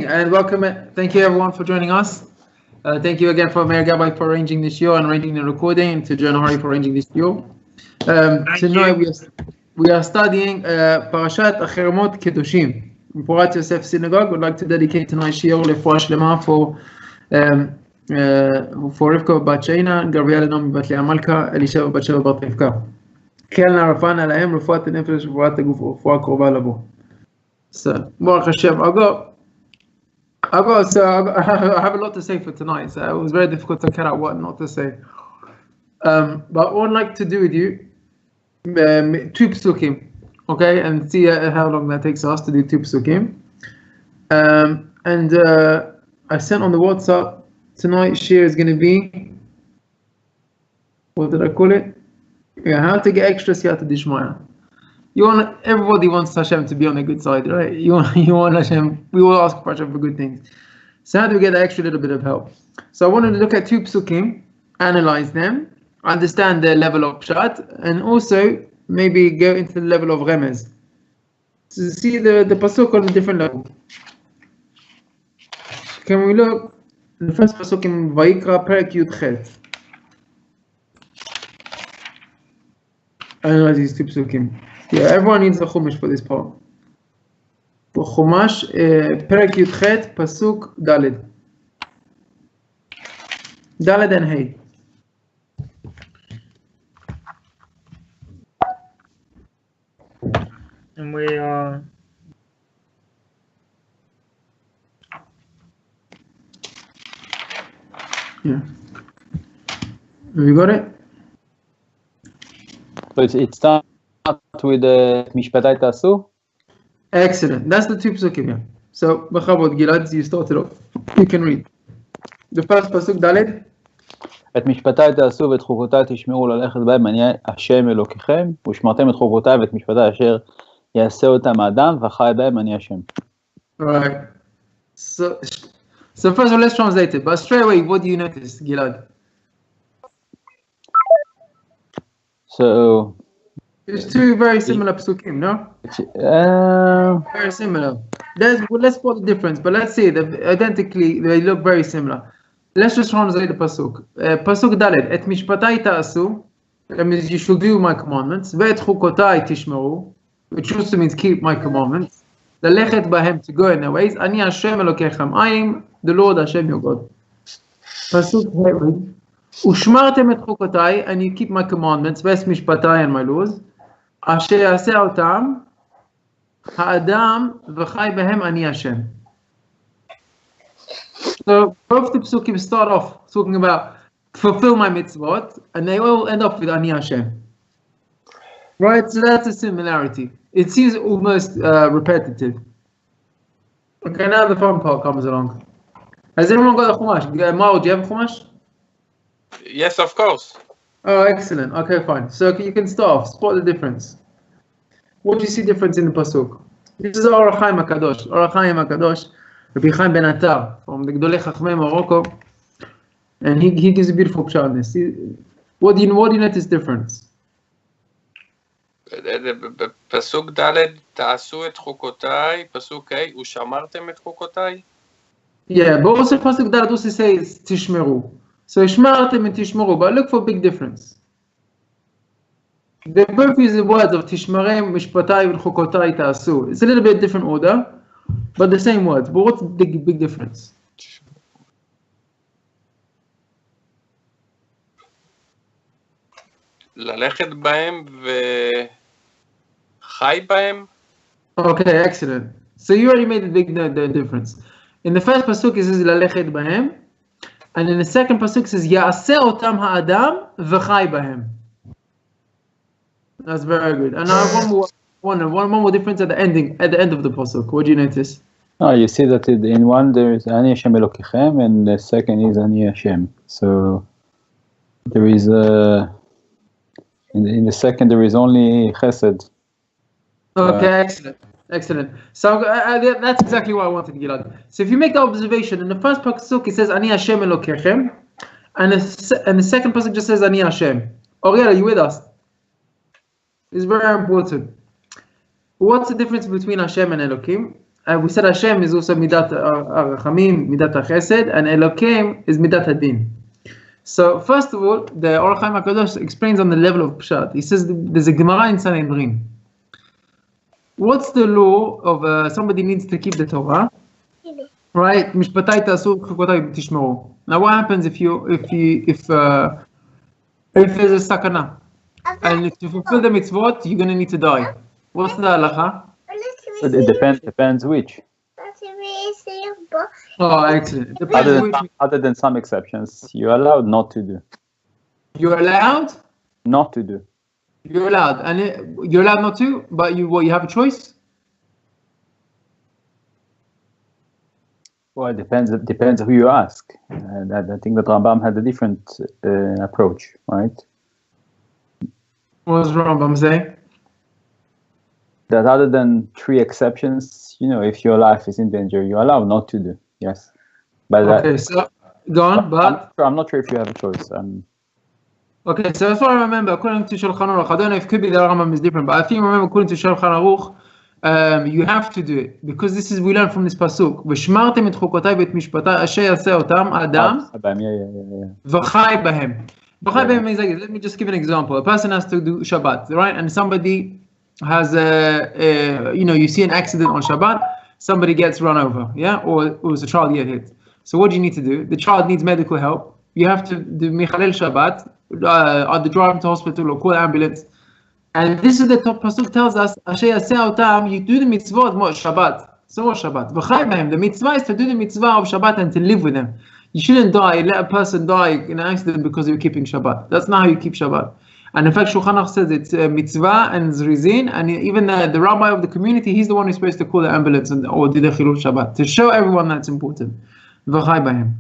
and welcome. Thank you everyone for joining us. Thank you again for Rabbi for arranging this show and arranging the recording, and to John Hari for arranging this show. Tonight we are studying Parashat Acheremot Kedoshim. Porat Yosef Synagogue would like to dedicate tonight's Shiur Lefuah Shlema for Rivka Bat Sheina, Gabriela Nomi Bat Leah Malka, Elisheva Bat Sheva Bat Rivka. Kelna Rafan Alahem, Refuat Nefesh, Refuat Guf, Refuah Korba Labo. So, Baruch Hashem, I have a lot to say for tonight, so it was very difficult to cut out what not to say. But what I'd like to do with you, two psukim, okay, and see how long that takes us to do two psukim. I sent on the WhatsApp, tonight's share is going to be, what did I call it? Yeah, how to get extra Siyata Dishmaya. Everybody wants Hashem to be on the good side, right? You want Hashem. We all ask for Hashem for good things. So how do we get that extra little bit of help? So I wanted to look at two psukim, analyze them, understand their level of pshat, and also maybe go into the level of remez. To see the pasuk on a different level. Can we look? The first pasuk in Vayikra Perek Yud Chet. Analyze these two psukim. Yeah, everyone needs a chumash for this part. Chumash, Perek Yud Chet, pasuk Daled. Daled and Hey. And we yeah. Have you got it? So it starts with Mishpatai Tasu? Excellent. That's the two psukim, yeah. So, B'chavod Gilad, you started off. You can read. The first pasuk, Daled. את משפטי תעשו ואת חוקותי תשמרו ללכת בהם, אני השם אלוקיכם, ושמרתם את חוקותי ואת משפטי אשר יעשה אותם האדם, וחי בהם אני השם. Alright. So first of all, let's translate it. But straight away, what do you notice, Gilad? So it's two very similar psukim, no? Very similar. Let's spot the difference, but let's see that identically they look very similar. Let's just translate the pasuk. Pasuk Daled. Et mishpatai ta'asu. That means you should do my commandments. Ve'et chukotai tishmeru, which also means keep my commandments. Lelechet bahem, to go in their ways. Ani Hashem Elokechem. I am the Lord Hashem your God. Pasuk He'ud. Ushmartem et chukotai, and you keep my commandments. Ve'et mishpatai, and my laws. Asher yaseh otam ha'adam v'chai bahem ani Hashem. So both the psukim start off talking about fulfill my mitzvot, and they all end up with Ani Hashem. Right, so that's a similarity. It seems almost repetitive. Okay, now the fun part comes along. Has everyone got a chumash? Mao, do you have a chumash? Yes, of course. Oh, excellent. Okay, fine. So you can start off, spot the difference. What do you see difference in the pasuk? This is Or HaChaim HaKadosh. Or HaChaim HaKadosh. Rabbi Chaim Ben Attar from the Gdolei Chachmei Morocco, and he gives a beautiful pshat on this. What do you notice difference? פסוק ד' תעשו את חוקותיי, פסוק ה' ושמרתם את חוקותיי. Yeah, but also pasuk dad also says tishmeru. So shmartem and tishmeru, but look for a big difference. They both use the words of tishmarem, mishpatai, and chukotai ta'asu. It's a little bit different order, but the same words. But what's the big difference? ללכת בהם וחי בהם. Okay, excellent. So you already made the difference. In the first pasuk it says ללכת בהם, and in the second pasuk it says יעשה אותם האדם וחי בהם. That's very good. And I have one more difference at the end of the pasuk. What do you notice? Oh, you see that in one there is Ani Hashem Elokechem, and the second is Ani Hashem. So there is in the second there is only Chesed. Okay, excellent. So that's exactly what I wanted to get at. So if you make the observation, in the first pasuk it says Ani Hashem Elokechem, and the second pasuk just says Ani Hashem. Oriel, are you with us? It's very important. What's the difference between Hashem and Elokim? we said Hashem is also Midat HaRachamim, Midat HaChesed, and Elokim is Midat HaDin. So first of all, the Or HaChaim HaKadosh explains on the level of Pshat. He says there's a Gemara in Sanhedrin. What's the law of somebody needs to keep the Torah? Right? Mishpatai ta'asu v'chukotai tishmeru. Now what happens if there's a sakana? And to fulfill the mitzvot, you're going to need to die. What's the halacha? It depends which. Oh, excellent. Other than some exceptions, you're allowed not to do. You're allowed? Not to do. You're allowed. And you're allowed not to, but you have a choice? Well, it depends who you ask. And I think that Rambam had a different approach, right? What does Rambam say? That other than 3 exceptions, if your life is in danger, you're allowed not to do. Yes. But okay, so go on, but I'm not sure if you have a choice. Okay, so as far as I remember, according to Shulchan Aruch, I don't know if could be the Rambam is different, but I think remember according to Shulchan Aruch, you have to do it because this is we learn from this pasuk. V'shmartem et chukotai v'et mishpatai asher yaseh otam adam v'chai bahem. V'chai bahem means like this. Let me just give an example. A person has to do Shabbat, right? And somebody has you see an accident on Shabbat, somebody gets run over, yeah, or was a child get hit. So what do you need to do? The child needs medical help. You have to do Michalel Shabbat, either drive him to hospital or call ambulance. And this is the top pasuk tells us, Asher yaseh otam, you do the mitzvot more Shabbat. So what Shabbat? V'chai bahem. The mitzvah is to do the mitzvah of Shabbat and to live with them. You shouldn't die, let a person die in an accident because you're keeping Shabbat. That's not how you keep Shabbat. And in fact, Shulchan Aruch says it's mitzvah and zrizin, and even the rabbi of the community, he's the one who's supposed to call the ambulance or do the chilul Shabbat to show everyone that's important. V'chai bahem.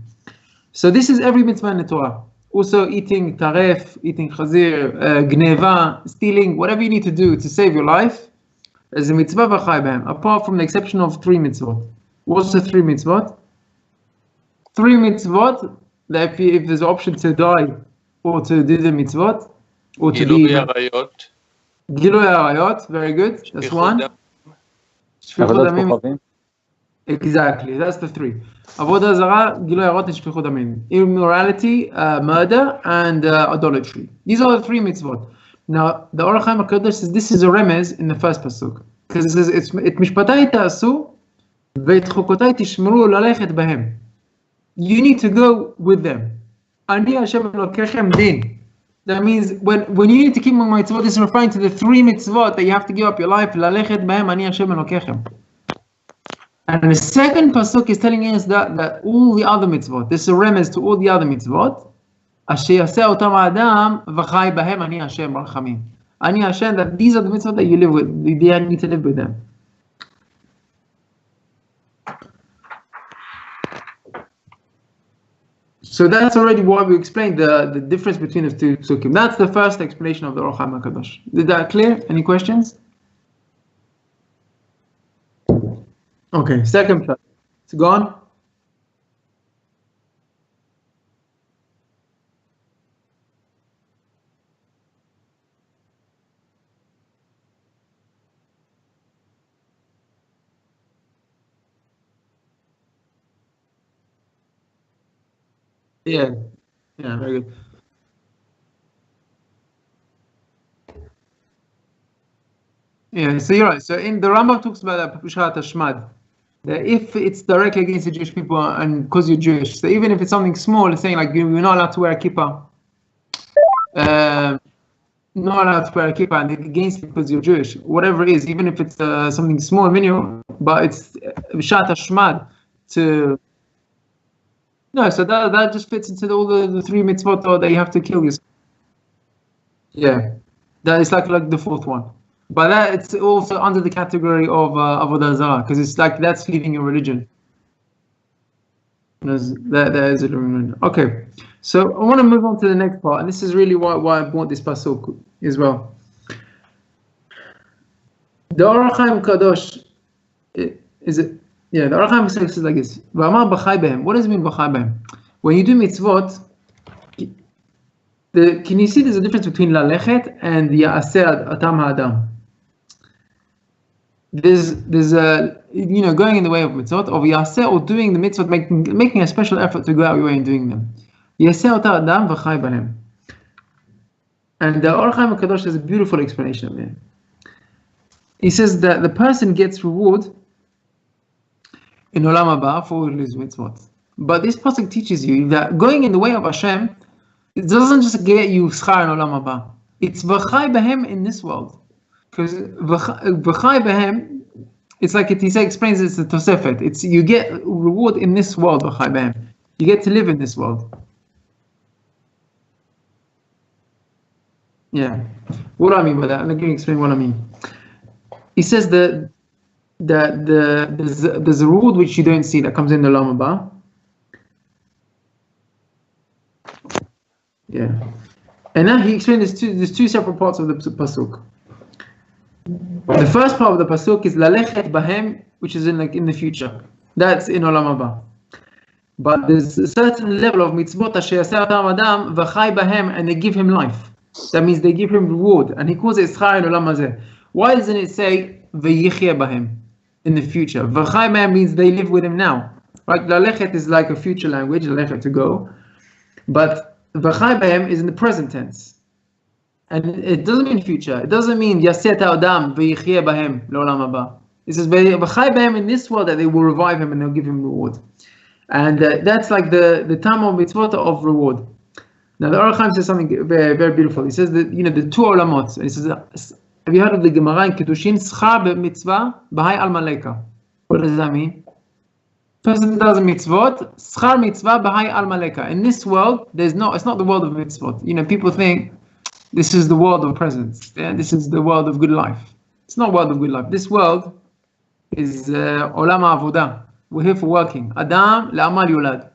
So this is every mitzvah in the Torah. Also eating taref, eating chazir, gneva, stealing, whatever you need to do to save your life, is a mitzvah v'chai bahem, apart from the exception of 3 mitzvot. What's the 3 mitzvot? 3 mitzvot, that if there's an option to die or to do the mitzvot, or to be Arayot. Gilui Arayot, very good. That's one. Exactly, that's the 3. Avodah Zarah, Gilui Arayot, and Shfichut Damim. Immorality, murder, and idolatry. These are the 3 mitzvot. Now, the Or HaChaim HaKadosh says this is a remez in the first pasuk, because it says it's et mishpatai ta'asu ve'et chukotai tishmeru lalechet bahem. You need to go with them. Ani Hashem Elokechem din. That means when you need to keep my mitzvot, this is referring to the 3 mitzvot that you have to give up your life. Lalechet bahem ani Hashem Elokechem. And the second pasuk is telling us that all the other mitzvot, this is a remez to all the other mitzvot. Asher yaseh otam adam v'chai bahem ani Hashem rachamim. Ani Hashem, that these are the mitzvot that you live with. You need to live with them. So that's already why we explained the difference between the 2 psukim. That's the first explanation of the Or HaChaim HaKadosh. Is that clear? Any questions? Okay, second part. It's gone? Yeah, very good. Yeah, so you're right. So in the Rambam talks about Pushat Hashmad, that if it's directly against the Jewish people and because you're Jewish, so even if it's something small, it's saying like you're not allowed to wear a kippah, not allowed to wear a kippah, and it's against you because you're Jewish, whatever it is, even if it's something small, minimal, but it's Pushat Hashmad to. No, so that just fits into all the 3 mitzvot that you have to kill yourself. Yeah, that is like the 4th one. But that it's also under the category of Avodah Zarah, because it's like that's leaving your religion. That is a religion. Okay, so I want to move on to the next part, and this is really why I brought this pasuk as well. The Or HaChaim Kadosh is it? Yeah, the Or HaChaim says like this. What does it mean b'chai bahem? When you do mitzvot, can you see there's a difference between lalechet and ya'aseh atam ha'adam? there's going in the way of mitzvot, or yaseh, or doing the mitzvot, making a special effort to go out your way and doing them. Yaseh ota adam v'chai b'hem. And the Or Chaim HaKadosh has a beautiful explanation of it. He says that the person gets reward in Olam Haba for his mitzvot. But this pasuk teaches you that going in the way of Hashem, it doesn't just get you schar in Olam Haba. It's v'chai b'hem in this world. Because v'chai b'hem, it's like he explains it's a tosefet. It's you get reward in this world, v'chai b'hem. You get to live in this world. Yeah. What do I mean by that? Let me explain what I mean. He says that there's a reward which you don't see that comes in the Olam Haba. Yeah. And now he explained there's two separate parts of the pasuk. The first part of the pasuk is lalechet bahem, which is in the future. That's in Olam Haba. But there's a certain level of mitzvot asher yaseh adam adam v'chai bahem, and they give him life. That means they give him reward, and he calls it schar in Olam Hazeh. Why doesn't it say v'yichye bahem in the future? V'chai bahem means they live with him now. Right? Lalechet is like a future language, lalechet to go, but v'chai bahem is in the present tense, and it doesn't mean future. It doesn't mean yaseh adam v'yichye bahem l'olam haba. It says v'chai bahem in this world, that they will revive him and they'll give him reward, and that's like the time of mitzvot of reward. Now the Or Chaim says something very, very beautiful. He says that the two olamot. He says, have you heard of the Gemara in Kedushin? Schar b'mitzvah b'hai al maleka. What does that mean? Person does a mitzvot, schar mitzvah b'hai al maleka. In this world, it's not the world of mitzvot. People think this is the world of presents. Yeah? This is the world of good life. It's not world of good life. This world is olam ha'avodah. We're here for working. Adam le'amal yulad.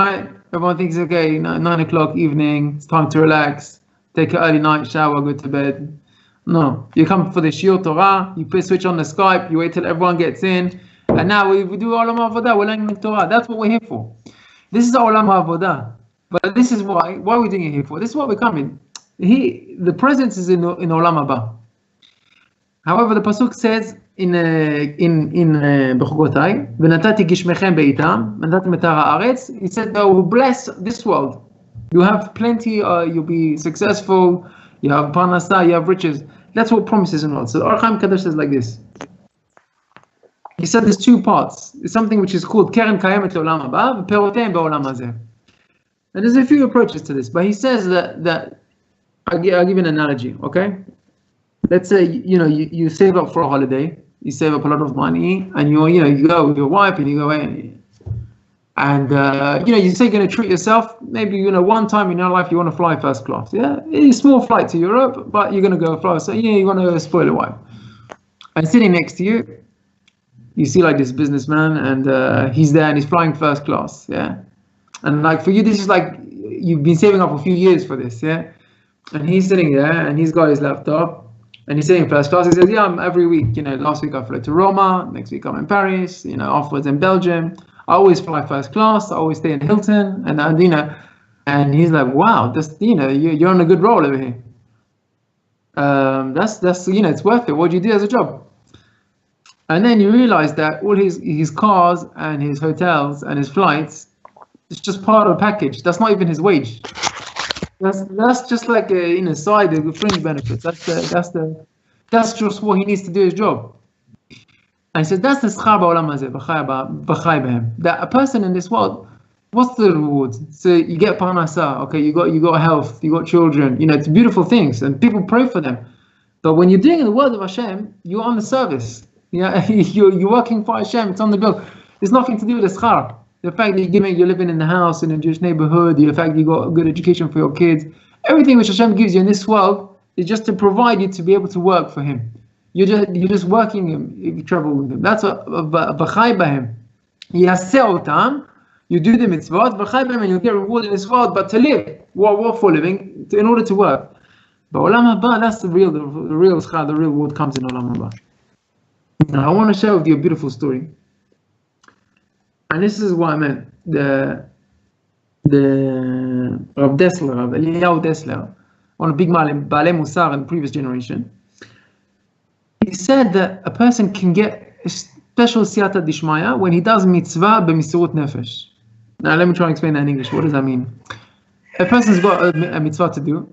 Right? Everyone thinks, okay, 9 o'clock evening, it's time to relax, take an early night shower, go to bed. No, you come for the Shiur Torah, you switch on the Skype, you wait till everyone gets in, and now we do Olam HaAvodah, we're learning the Torah. That's what we're here for. This is Olam HaAvodah. But this is why are we doing it here for? This is what we're coming. The presence is in Olam Haba. However, the pasuk says in Bechukotai, v'natati gishmechem beitam, v'natati metar haaretz. He said, "I will bless this world. You have plenty. You'll be successful. You have parnasa. You have riches." That's what promises in world. So the Or Chaim Kadosh says like this. He said there's two parts. It's something which is called keren kayemet le'olam haba, v'peroteim be'olam hazeh. And there's a few approaches to this, but he says that I'll give you an analogy. Okay. Let's say you save up for a holiday, you save up a lot of money, and you go with your wife and you go away, and you say you're going to treat yourself. Maybe one time in your life you want to fly first class. Yeah, a small flight to Europe, but you're going to go fly. So you want to spoil a wife. And sitting next to you, you see like this businessman, and he's there and he's flying first class. Yeah, and like for you, this is like you've been saving up a few years for this. Yeah, and he's sitting there and he's got his laptop. And he's sitting first class. He says, "Yeah, I'm every week. Last week I flew to Roma. Next week I'm in Paris. Afterwards in Belgium. I always fly first class. I always stay in Hilton." And and he's like, "Wow, you're on a good roll over here. That's it's worth it. What do you do as a job?" And then you realize that all his cars and his hotels and his flights, it's just part of a package. That's not even his wage. That's just like a side of fringe benefits. That's just what he needs to do his job. And he says that's the schar ba'olam hazeh b'chai b'hem. That a person in this world, what's the reward? So you get parnasa, okay, you got health, you got children. It's beautiful things, and people pray for them. But when you're doing the word of Hashem, you're on the service. You're working for Hashem. It's on the bill. It's nothing to do with the schar. The fact that you're living in the house in a Jewish neighborhood, the fact that you got a good education for your kids, everything which Hashem gives you in this world is just to provide you to be able to work for Him. You're just working Him if you travel with Him. That's what v'chai b'hem. Yaseh otam. You do the mitzvot, v'chai b'hem, and you get rewarded in this world. But to live, what for living? In order to work. But olam haba, that's the real schar, the real reward comes in olam haba. Now I want to share with you a beautiful story. And this is what I meant. The Rav Dessler, Rav Eliyahu Dessler, one of the big Baalei Musar in the previous generation. He said that a person can get a special Siyata Dishmaya when he does mitzvah b'misirut nefesh. Now let me try and explain that in English. What does that mean? A person's got a mitzvah to do,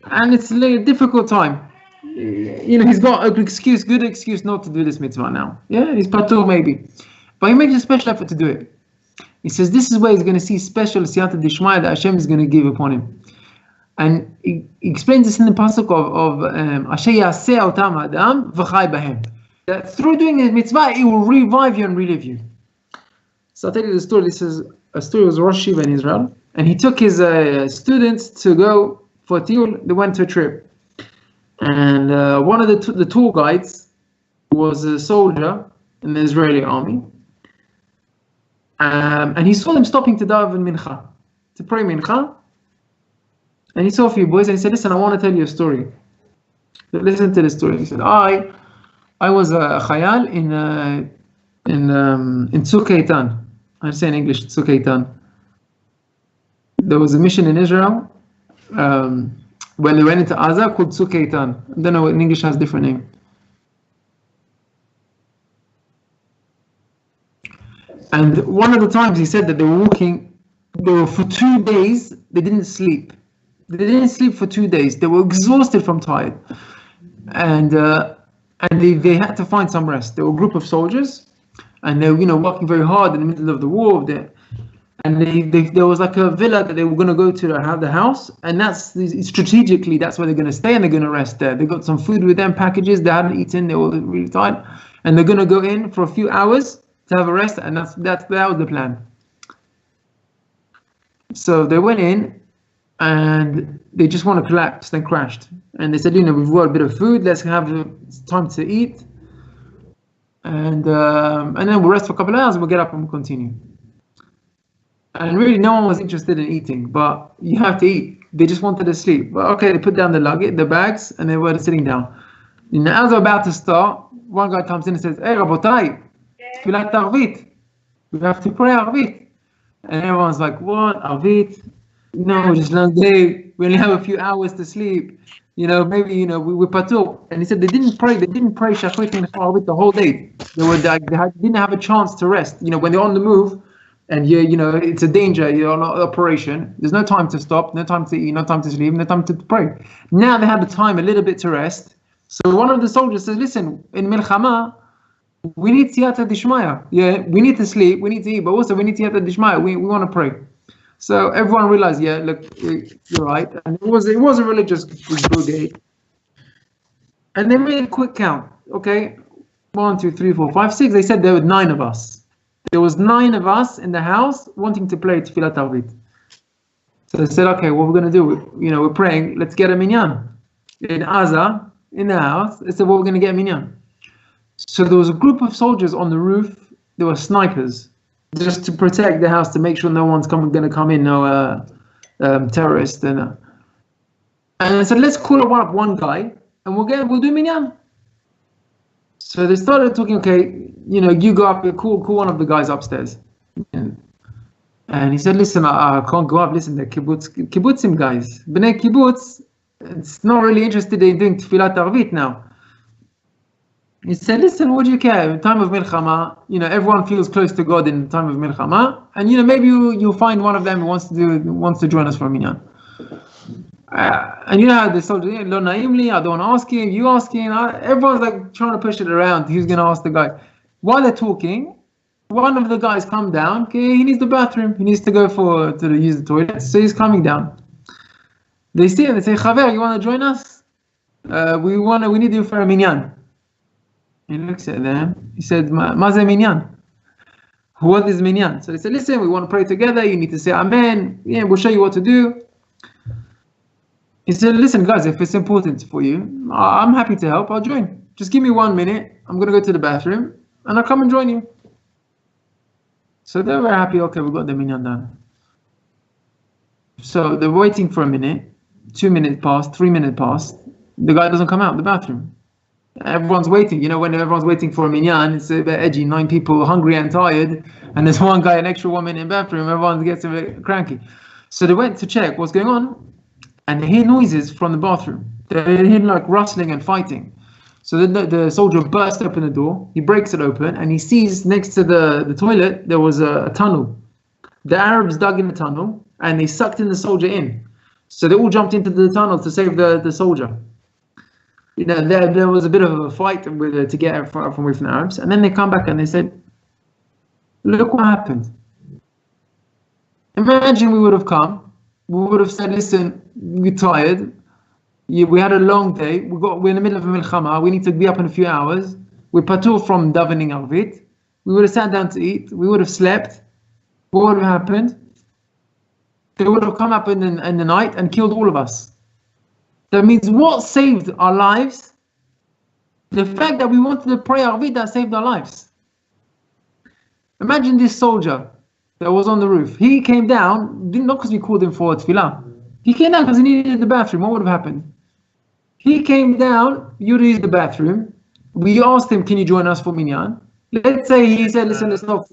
and it's a difficult time. He's got a good excuse not to do this mitzvah now. Yeah, he's patur maybe, but he makes a special effort to do it. He says this is where he's going to see special Siyata Dishmaya that Hashem is going to give upon him. And he explains this in the pasuk of Asher yaseh otam adam v'chai bahem. That through doing the mitzvah, he will revive you and relive you. So I'll tell you the story. This is a story of Rosh Shiva in Israel, and he took his students to go for a tiyul. They went to a trip, and one of the tour guides was a soldier in the Israeli army, and he saw them stopping to daven mincha, to pray mincha, and he saw a few boys, and he said, "Listen, I want to tell you a story. Listen to the story." He said, "I was a chayal in Tzuk Eitan." I say in English, Tzuk Eitan. There was a mission in Israel when they went into Gaza called Tzuk Eitan. I don't know, in English has a different name. And one of the times he said that they were for 2 days, they didn't sleep. They didn't sleep for 2 days. They were exhausted from tired. And they had to find some rest. They were a group of soldiers, and they were working very hard in the middle of the war. And there was like a villa that they were going to go to have the house, and strategically that's where they're going to stay, and they're going to rest there. They got some food with them, packages they hadn't eaten. They were really tired, and they're going to go in for a few hours to have a rest, and that was the plan. So they went in, and they just want to collapse, then crashed. And they said, we've got a bit of food, let's have time to eat, and then we'll rest for a couple of hours and we'll get up and we'll continue. And really no one was interested in eating, but you have to eat. They just wanted to sleep. But okay, they put down the luggage, the bags, and they were sitting down. And as they're about to start, one guy comes in and says, "Hey, Rabotai, Tfilat Arvit. We have to pray Arvit." And everyone's like, "What? Arvit? No, just long day. We only have a few hours to sleep. Maybe, we're patur." And he said they didn't pray Shachrit and Arvit the whole day. They didn't have a chance to rest. When they're on the move, and it's a danger, you're on operation, there's no time to stop, no time to eat, no time to sleep, no time to pray. Now they had the time a little bit to rest. So one of the soldiers says, "Listen, in Milchama, we need Siyata Dishmaya. Yeah, we need to sleep, we need to eat, but also we need Siyata Dishmaya. We want to pray." So everyone realized, yeah, look, you're right. And it was a religious brigade. And they made a quick count. Okay, 1, 2, 3, 4, 5, 6. They said there were 9 of us. There was 9 of us in the house wanting to play Tfilat Arvit. So they said, okay, what we're going to do, we're praying, let's get a minyan. In Gaza, in the house, they said, well, we're going to get a minyan. So there was a group of soldiers on the roof. There were snipers, just to protect the house, to make sure no one's going to come in, no terrorists. And I said, let's call up one guy, and we'll do minyan. So they started talking, okay, you go up, call one of the guys upstairs. And he said, listen, I can't go up, listen, they're kibbutzim guys. B'nai kibbutz, it's not really interested in doing Tfilat Arvit now. He said, listen, what do you care? In time of Milchama, everyone feels close to God in the time of Milchama. And maybe you'll find one of them who wants to join us for a minyan. And how the soldier, lo naimli, I don't ask him, you ask him. Everyone's like trying to push it around. Who's going to ask the guy? While they're talking, one of the guys come down. Okay, he needs the bathroom. He needs to go to use the toilet. So he's coming down. They see him. They say, "Chaver, you want to join us? We need you for a minyan." He looks at them. He said, "Ma ze minyan? What is minyan?" So they said, "Listen, we want to pray together. You need to say amen. Yeah, we'll show you what to do." He said, "Listen, guys, if it's important for you, I'm happy to help. I'll join. Just give me 1 minute. I'm going to go to the bathroom, and I'll come and join you." So they were happy. Okay, we got the minyan done. So they're waiting for a minute. 2 minutes passed. 3 minutes passed. The guy doesn't come out of the bathroom. Everyone's waiting. When everyone's waiting for a minyan, it's a bit edgy. 9 people hungry and tired, and there's one guy, an extra 1 minute in the bathroom. Everyone gets a bit cranky. So they went to check what's going on. And they hear noises from the bathroom. They hear like rustling and fighting. So the soldier bursts open the door, he breaks it open, and he sees next to the toilet there was a tunnel. The Arabs dug in the tunnel and they sucked in the soldier in. So they all jumped into the tunnel to save the soldier. You know, there was a bit of a fight to get away from the Arabs, and then they come back and they said, look what happened. Imagine we would have come, we would have said, listen, we're tired, we had a long day, we're in the middle of a milchama, we need to be up in a few hours, we're patur from davening Arvit, we would have sat down to eat, we would have slept. What would have happened? They would have come up in the night and killed all of us. That means what saved our lives? The fact that we wanted to pray Arvit, that saved our lives. Imagine this soldier that was on the roof. He came down, not because we called him for tefillah. He came down because he needed the bathroom. What would have happened? He came down, you used the bathroom. We asked him, can you join us for minyan? Let's say he said, listen, it's not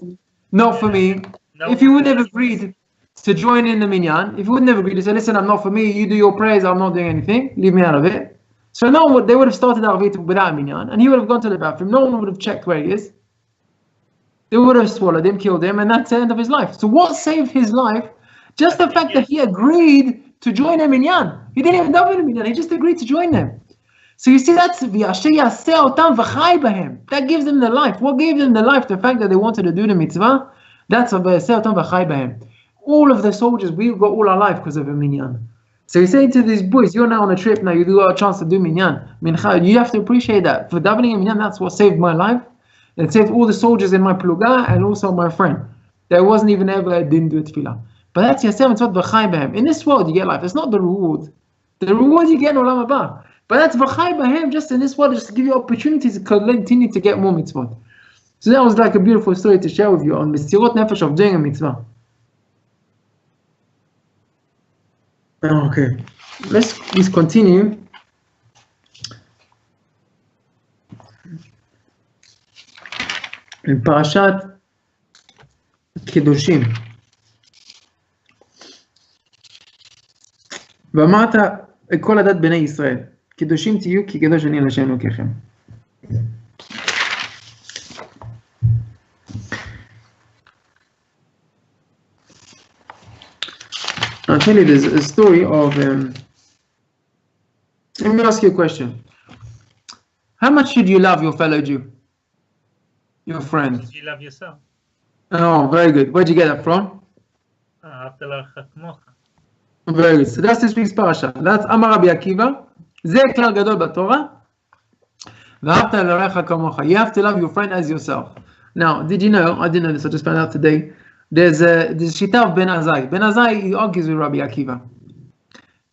for me. No. If you would have agreed to join in the minyan, if you wouldn't have agreed to say, listen, I'm not for me, you do your prayers, I'm not doing anything, leave me out of it. So they would have started Arvit without minyan, and he would have gone to the bathroom, no one would have checked where he is. They would have swallowed him, killed him, and that's the end of his life. So what saved his life? Just the fact that he agreed to join a minyan. He didn't even daven in a minyan, he just agreed to join them. So you see, that's that gives them the life. What gave them the life? The fact that they wanted to do the mitzvah. That's all of the soldiers, we've got all our life because of a minyan. So you say to these boys, you're now on a trip, now you do have a chance to do minyan. You have to appreciate that. For davening a minyan, that's what saved my life. It saved all the soldiers in my pluga and also my friend. There wasn't even ever a didn't do tefillah. But that's yaseh mitzvot v'chai b'hem. In this world you get life. It's not the reward. The reward you get in olam haba. But that's v'chai b'hem, just in this world, just to give you opportunities to continue to get more mitzvot. So that was like a beautiful story to share with you on Mistirot Nefesh of doing a mitzvah. Okay, let's continue. In Parashat Kedoshim. ואמרת כל הדת בני ישראל, קדושים תהיו כי קדוש אני להשם אלוקיכם. I'll tell you, there's a story of, let me ask you a question. How much should you love your fellow Jew? Your friend? Should you love yourself? Oh, very good. Where'd you get that from? Very good. So that's this week's parasha. That's Amar Rabbi Akiva. זה כלל גדול בתורה. ואהבת לרעך כמוך. You have to love your friend as yourself. Now, did you know, I didn't know this, I just found out today, there's Shita of Ben Azai. Ben Azai, he argues with Rabbi Akiva.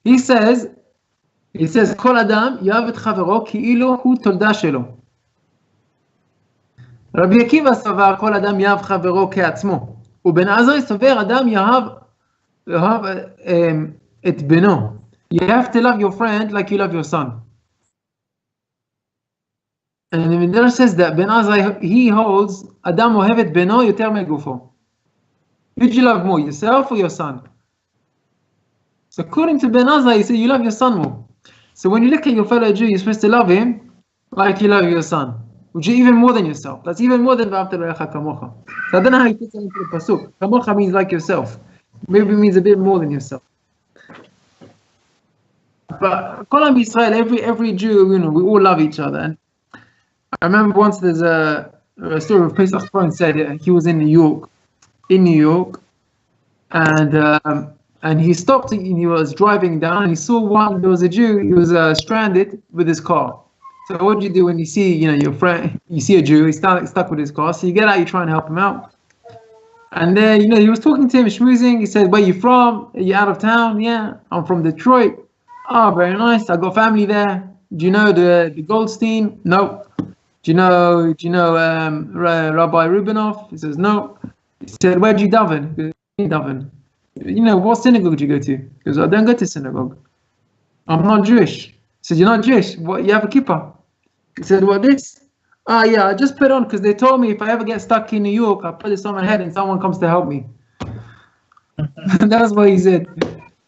He says, כל אדם יאהב את חברו כאילו הוא תולדה שלו. רבי עקיבא סבר כל אדם יאהב חברו כעצמו. ובן עזאי סובר אדם יאהב את בנו. You have to love your friend like you love your son. And the Midrash says that Ben Azai, he holds אדם אוהב את בנו יותר מגופו. Who do you love more, yourself or your son? So according to Ben Azai, he said you love your son more. So when you look at your fellow Jew, you're supposed to love him like you love your son, which is even more than yourself. That's even more than v'ahavta l'reacha kamocha. So I don't know how he puts it into the pasuk. Kamocha means like yourself. Maybe it means a bit more than yourself. But Kol Am Yisrael, every Jew, you know, we all love each other. And I remember once there's a story of Pesach Cohen said he was in New York, and he stopped. He was driving down, and he saw there was a Jew. He was stranded with his car. So what do you do when you see, you know, your friend? You see a Jew, he's stuck with his car. So you get out, you try and help him out. And then, you know, he was talking to him, schmoozing. He said, "Where you from? Are you out of town?" "Yeah, I'm from Detroit." "Oh, very nice. I got family there." "Do you know the Goldstein?" "No." Do you know Rabbi Rubinoff?" He says, "No." He said, "Where do you daven?" He goes, "Daven." "You know, what synagogue do you go to?" He goes, "I don't go to synagogue. I'm not Jewish." He said, "You're not Jewish? What, you have a kippah?" He said, "What, this?" "Yeah, I just put on because they told me if I ever get stuck in New York, I'll put this on my head and someone comes to help me." That's what he said.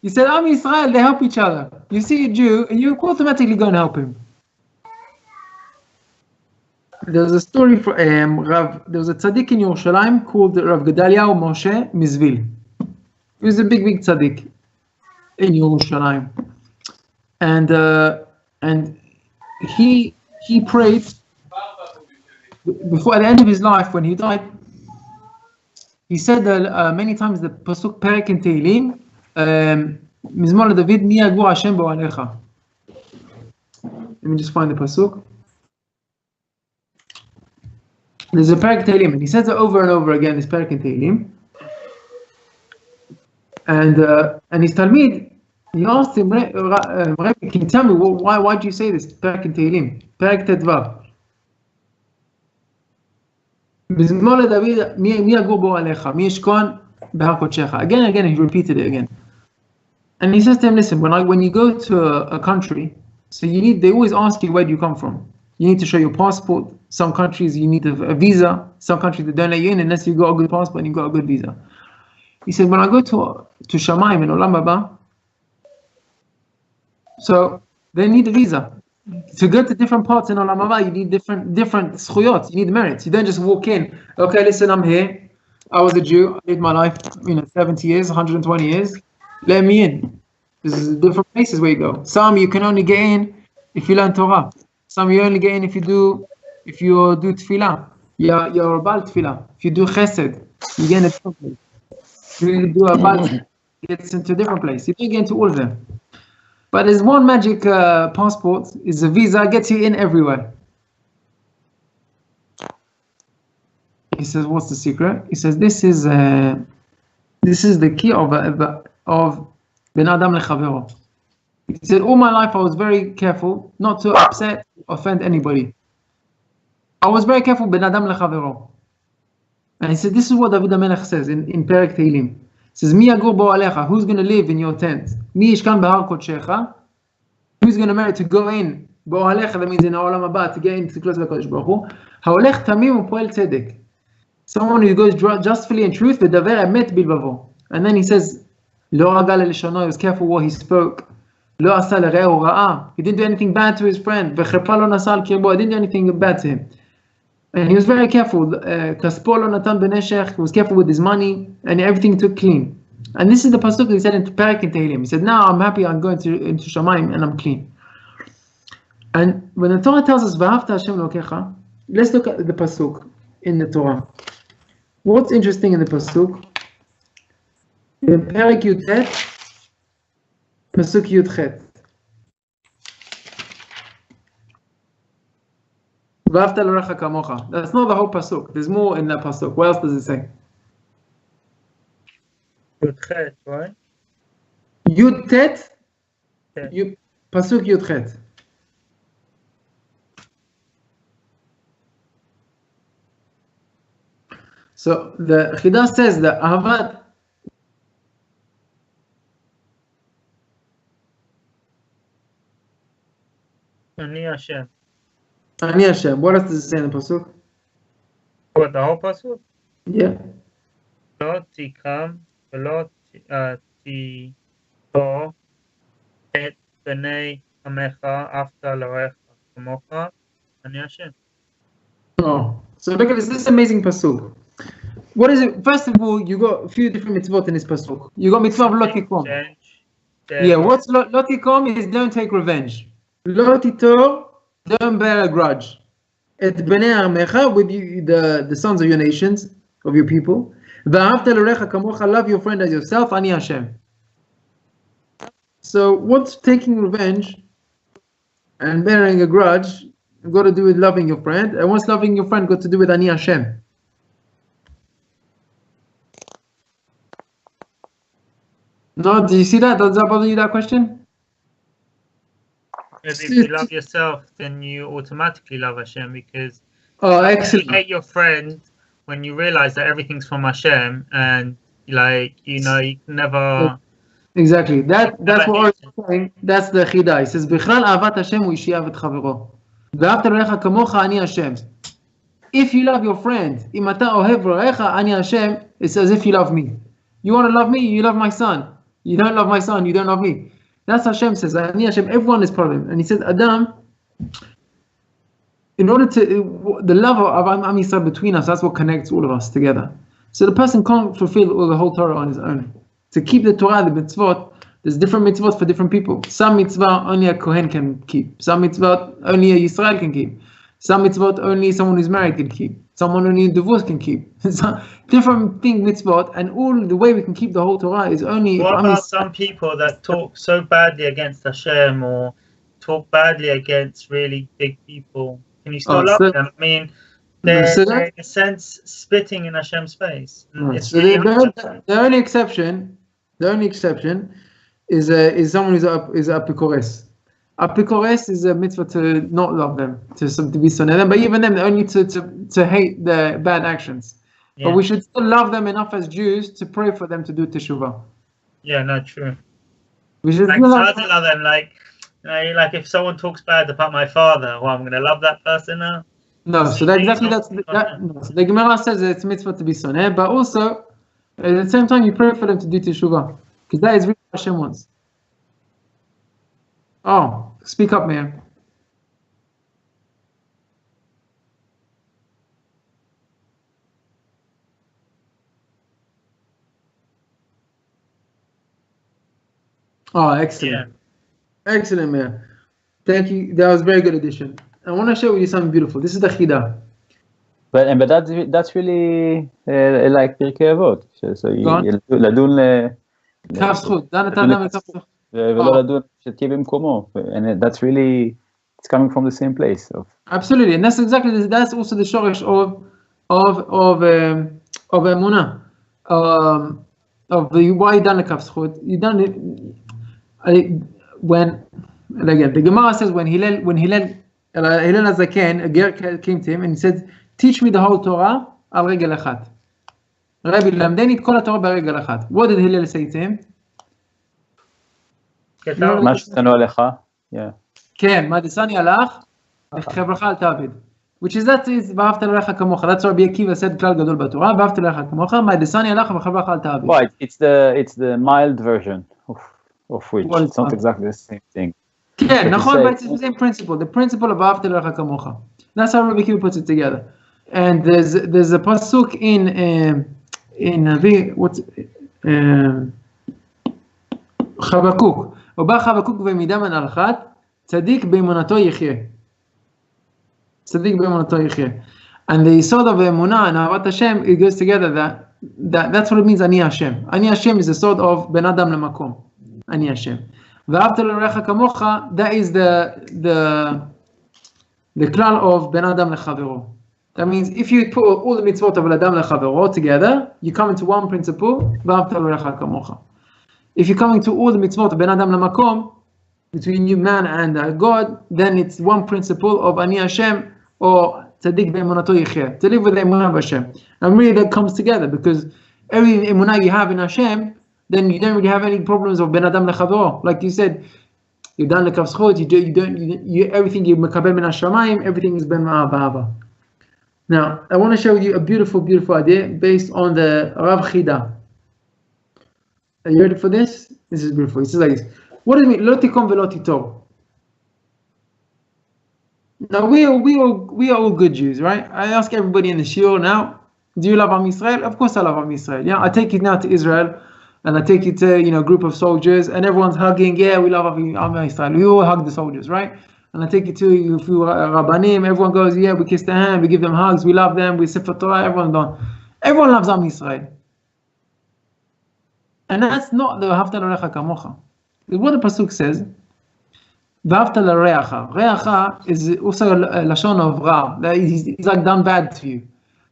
He said, Am Yisrael, they help each other. You see a Jew, and you automatically go and help him. There's a story for Rav. There was a tzaddik in Yerushalayim called Rav Gedaliahu Moshe Mizvil. He was a big tzaddik in Yerushalayim, and he prayed before, at the end of his life when he died. He said many times the pasuk Perek in Tehillim, Mizmor David, Mi Yagur Hashem Bo'alecha. Let me just find the pasuk. There's a Perek Tehillim, and he says it over and over again, this Perek in Tehillim. And his Talmid, he asked him, Rabbi, can you tell me why do you say this Perek in Tehillim? Perek Tetvav. Mizmor David, Mi Yagur Bo'alecha, Mi Yishkon Behar Kodshecha. Again and again, he repeated it again. And he says to him, listen, when you go to a country, so they always ask you, where do you come from? You need to show your passport. Some countries you need a visa. Some countries they don't let you in unless you got a good passport and you got a good visa. He said, when I go to Shamayim in Olam Haba, so they need a visa. To go to different parts in Olam Haba, you need different zchuyot. You need merits. You don't just walk in. Okay, listen, I'm here. I was a Jew. I lived my life, 70 years, 120 years. Let me in. There's different places where you go. Some you can only get in if you learn Torah. Some you only get in if you do tefillah. You're about tefillah. If you do chesed, you get in a different place. If you do a bal, it gets into a different place. You don't get into all of them. But there's one magic passport, is a visa, gets you in everywhere. He says, what's the secret? He says, this is the key of Ben Adam Lechavero. He said, all my life I was very careful not to offend anybody. I was very careful, Ben Adam Lechavero. And he said, this is what David HaMelech says in Perek Tehillim. He says, Mi Yagur Bo'alecha, who's going to live in your tent? Mi Yishkan Behar Kodshecha, who's going to merit to go in? Bo'alecha, that means in Olam Haba, to get in, to close to HaKadosh Baruch Hu. Ha'olech tamim u'poel tzedek. Someone who goes justly in truth, v'daver emet bilbavo. And then he says, Lo raga le'leshono, he was careful what he spoke. Lo asa l're'ehu ra'a, he didn't do anything bad to his friend. V'chepa lo nasa al kirbo, he didn't do anything bad to him. And he was very careful. Kaspo lo natan b'neshech, he was careful with his money, and everything took clean. And this is the pasuk he said in Perek in Tehillim. He said, now I'm happy, I'm going into Shamayim, and I'm clean. And when the Torah tells us, V'ahavta Hashem Elokecha, let's look at the pasuk in the Torah. What's interesting in the pasuk? In Perek Yud-Tet, pasuk Yud-Chet. V'ahavta l'orecha kamocha. That's not the whole pasuk. There's more in that pasuk. What else does it say? Yud-Chet, right? Yud-Tet, pasuk Yud-Chet. So the Chidah says that Ahavat Ani Hashem. Ani Hashem. What else does it say in the pasuk? What, the whole pasuk? Yeah. Lo tikam v'lo tito et b'nei amecha after l'orecha kamocha Ani Hashem. Oh, so look at this. This is amazing pasuk. What is it? First of all, you got a few different mitzvot in this pasuk. You got mitzvah of lo tikom. Yeah, what's lo tikom is don't take revenge. Lo titor, don't bear a grudge. Et b'nei amecha, with you, the sons of your nations, of your people. V'ahavta l'orecha kamocha, love your friend as yourself. Ani Hashem. So what's taking revenge and bearing a grudge got to do with loving your friend? And what's loving your friend got to do with Ani Hashem? No, do you see that? Does that bother you, that question? If you love yourself, then you automatically love Hashem, because excellent. You hate your friend when you realize that everything's from Hashem, and you can never. Exactly. That's what I'm saying. That's the Chidah. He says, "Bichlal ahavat Hashem hu yishiyav et chavero. V'ahavta l'orecha kamocha ani Hashem." If you love your friend, im ata ohev l'orecha ani Hashem, it's as if you love me. You want to love me? You love my son. You don't love my son, you don't love me. That's Hashem says. Ani Hashem, everyone is part of him. And he says, Adam, in order to, the love of Am Yisrael between us, that's what connects all of us together. So the person can't fulfill the whole Torah on his own. To keep the Torah, the mitzvot, there's different mitzvot for different people. Some mitzvah only a Kohen can keep. Some mitzvot only a Yisrael can keep. Some mitzvot only someone who's married can keep. Someone only in divorce can keep. Different thing mitzvot, and all the way we can keep the whole Torah is only. What about some people that talk so badly against Hashem or talk badly against really big people? Can you still love them? I mean, they're in a sense spitting in Hashem's face. So the only exception is someone who's apikores. Apikores is a mitzvah to not love them, to be soned them, but even them only to hate the bad actions. Yeah. But we should still love them enough as Jews to pray for them to do teshuvah. Yeah, no, true. We should like, love them. Like if someone talks bad about my father, well, I'm going to love that person now. No, so that exactly no. So the Gemara says that it's mitzvah to be soned, but also at the same time you pray for them to do teshuvah, because that is really what Hashem wants. Oh, speak up, man. Oh, excellent. Yeah. Excellent, man. Thank you. That was a very good addition. I want to share with you something beautiful. This is the Chida. But that's really like Pirkei Avot. So לדון כף זכות. דן את האדם לכף זכות. ולא לדון שתהיה במקומו. And that's really, it's coming from the same place. Absolutely. And that's exactly, that's also the shoresh of emunah. Of why you done the kaf zchut. You done it when, and again, the Gemara says when Hillel HaZaken, a girl came to him and he said, teach me the whole Torah al regel achat. Rabbi, lamdeni et kol haTorah beregel achat. What did Hillel say to him? מה ששנוא עליך. כן, מה דשניא עליך, חברך אל תעביד. Which is that is ואהבת לרעך כמוך. That's what Rabbi Akiva said כלל גדול בתורה, ואהבת לרעך כמוך, מה דשניא עליך וחברך אל תעביד. Right, it's the mild version of which it's not exactly the same thing. כן, נכון, but it's the same principle. The principle of ואהבת לרעך כמוך. That's how Rabbi Akiva puts it together. And there's a pasuk in Chavakuk. ובא חבקוק במידה מנחת, צדיק באמונתו יחיה. צדיק באמונתו יחיה. And the sword of Emunah and Ahavat Hashem, it goes together that's what it means, Ani Hashem. Ani Hashem is the sword of Ben Adam Lemakom. Ani Hashem. ואהבת לרעך כמוך, that is the klal of Ben Adam Lechavero. That means if you put all the mitzvot of Adam Lechavero together, you come into one principle, ואהבת לרעך כמוך. If you're coming to all the mitzvot of Ben Adam Lamakom, between you, man, and God, then it's one principle of Ani Hashem, or Tzadik be'emunato yicheh, to live with the emunah of Hashem. And really that comes together, because every emunah you have in Hashem, then you don't really have any problems of Ben Adam Lechavero. Like you said, you're done lekaf zchut, everything you mekabel min hashamayim, everything is ben ma'avava. Now, I want to show you a beautiful, beautiful idea based on the Rav Chida. Are you ready for this? This is beautiful. It says like this. What does it mean? Lo tikom velo titor. Now we are all good Jews, right? I ask everybody in the Shiur now, do you love Am Yisrael? Of course I love Am Yisrael. Yeah, I take you now to Israel, and I take you to a group of soldiers, and everyone's hugging. Yeah, we love Am Yisrael. We all hug the soldiers, right? And I take you to Rabbanim. Everyone goes, yeah, we kiss their hand, we give them hugs, we love them, we Sefer Torah. Everyone loves Am Yisrael. And that's not the V'ahavta l'reacha kamocha. What the pasuk says, V'ahavta l'reacha. Reacha is also a lashon of ra. He's like done bad to you.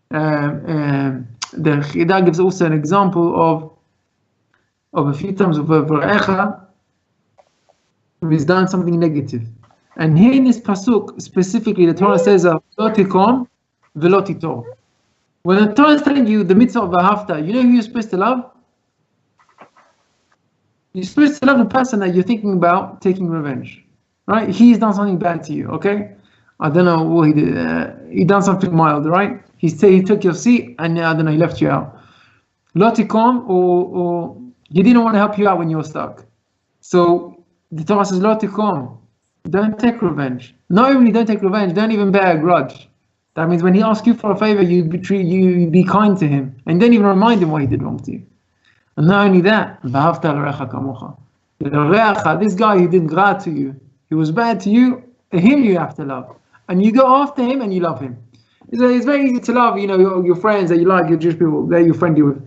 The Chida gives also an example of a few times of reacha, he's done something negative. And here in this pasuk specifically, the Torah says, Lo tikom v'lo titor. When the Torah is telling you the mitzvah of V'ahavta, you know who you're supposed to love? You're supposed to love the person that you're thinking about taking revenge, right? He's done something bad to you, okay? I don't know what he did. He done something mild, right? He took your seat and I don't know, he left you out. Lotikom, or he didn't want to help you out when you were stuck. So the Torah says Lotikom. Don't take revenge. Not only don't take revenge, don't even bear a grudge. That means when he asks you for a favor, you be kind to him, and don't even remind him what he did wrong to you. And not only that, this guy who did gra to you, he was bad to you, him you have to love. And you go after him and you love him. It's very easy to love, your friends that you like, your Jewish people that you're friendly with.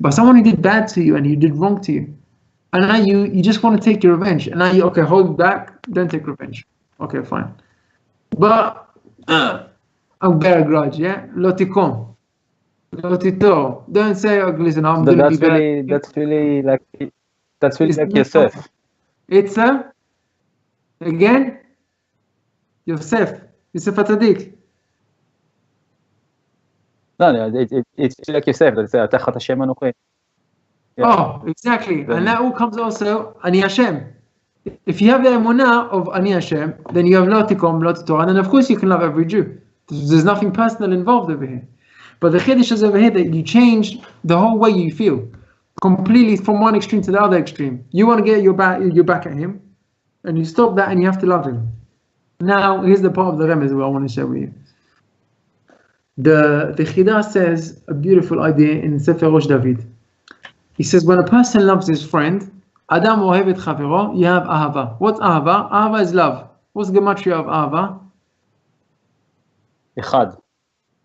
But someone who did bad to you and he did wrong to you, and now you just want to take your revenge. And now okay, hold back, don't take revenge. Okay, fine. But I'll bear a grudge, yeah? Lo tikom. Lo tito. Don't say, oh, listen, I'm going to be bad. That's really like Yosef. It's again? Yosef HaTzadik. No, it's like Yosef, that it's Tachat Hashem Anochi. Oh, exactly. And that all comes also, Ani Hashem. If you have the emunah of Ani Hashem, then you have Lo Tikom, Lo Torah, and then of course you can love every Jew. There's nothing personal involved over here. But the Chiddush is over here that you change the whole way you feel, completely from one extreme to the other extreme. You want to get your back at him, and you stop that and you have to love him. Now, here's the part of the remez I want to share with you. The Chida says a beautiful idea in Sefer Rosh David. He says, when a person loves his friend, Adam ohev et chavero, you have ahava. What's ahava? Ahava is love. What's the gematria of ahava? Echad.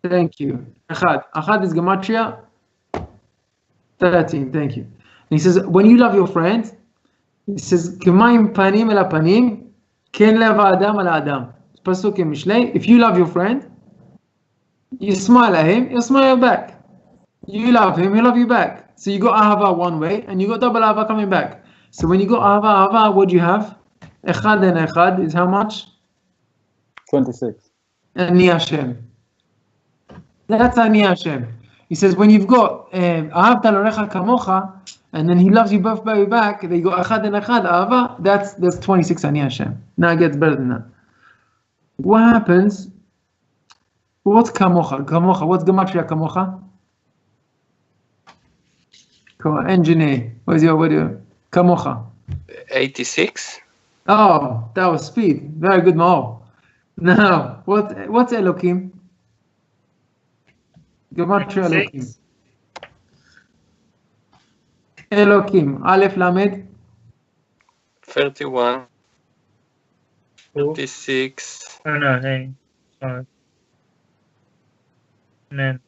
Thank you. Echad. Echad is gematria 13. Thank you. And he says, when you love your friend, he says, K'mayim panim el panim, ken lev adam al adam. Pasuk in Mishlei. If you love your friend, you smile at him, he'll smile back. You love him, he'll love you back. So you got ahava one way, and you got double ahava coming back. So when you got ahava, what do you have? Echad and echad is how much? 26. Ani Hashem. That's Ani Hashem. He says when you've got ahavta l'orecha kamocha, and then he loves you both back, then you got echad and echad ahava. That's 26 Ani Hashem. Now it gets better than that. What happens? What's kamocha? Kamocha. What's gematria kamocha? Come on, engineer. What is your kamocha? 86. Oh, that was speed. Very good, Maor. Now, what's Elokim? Gematria Elokim. Elokim. Aleph Lamed. 31. 56. Oh no, hey. Sorry. And then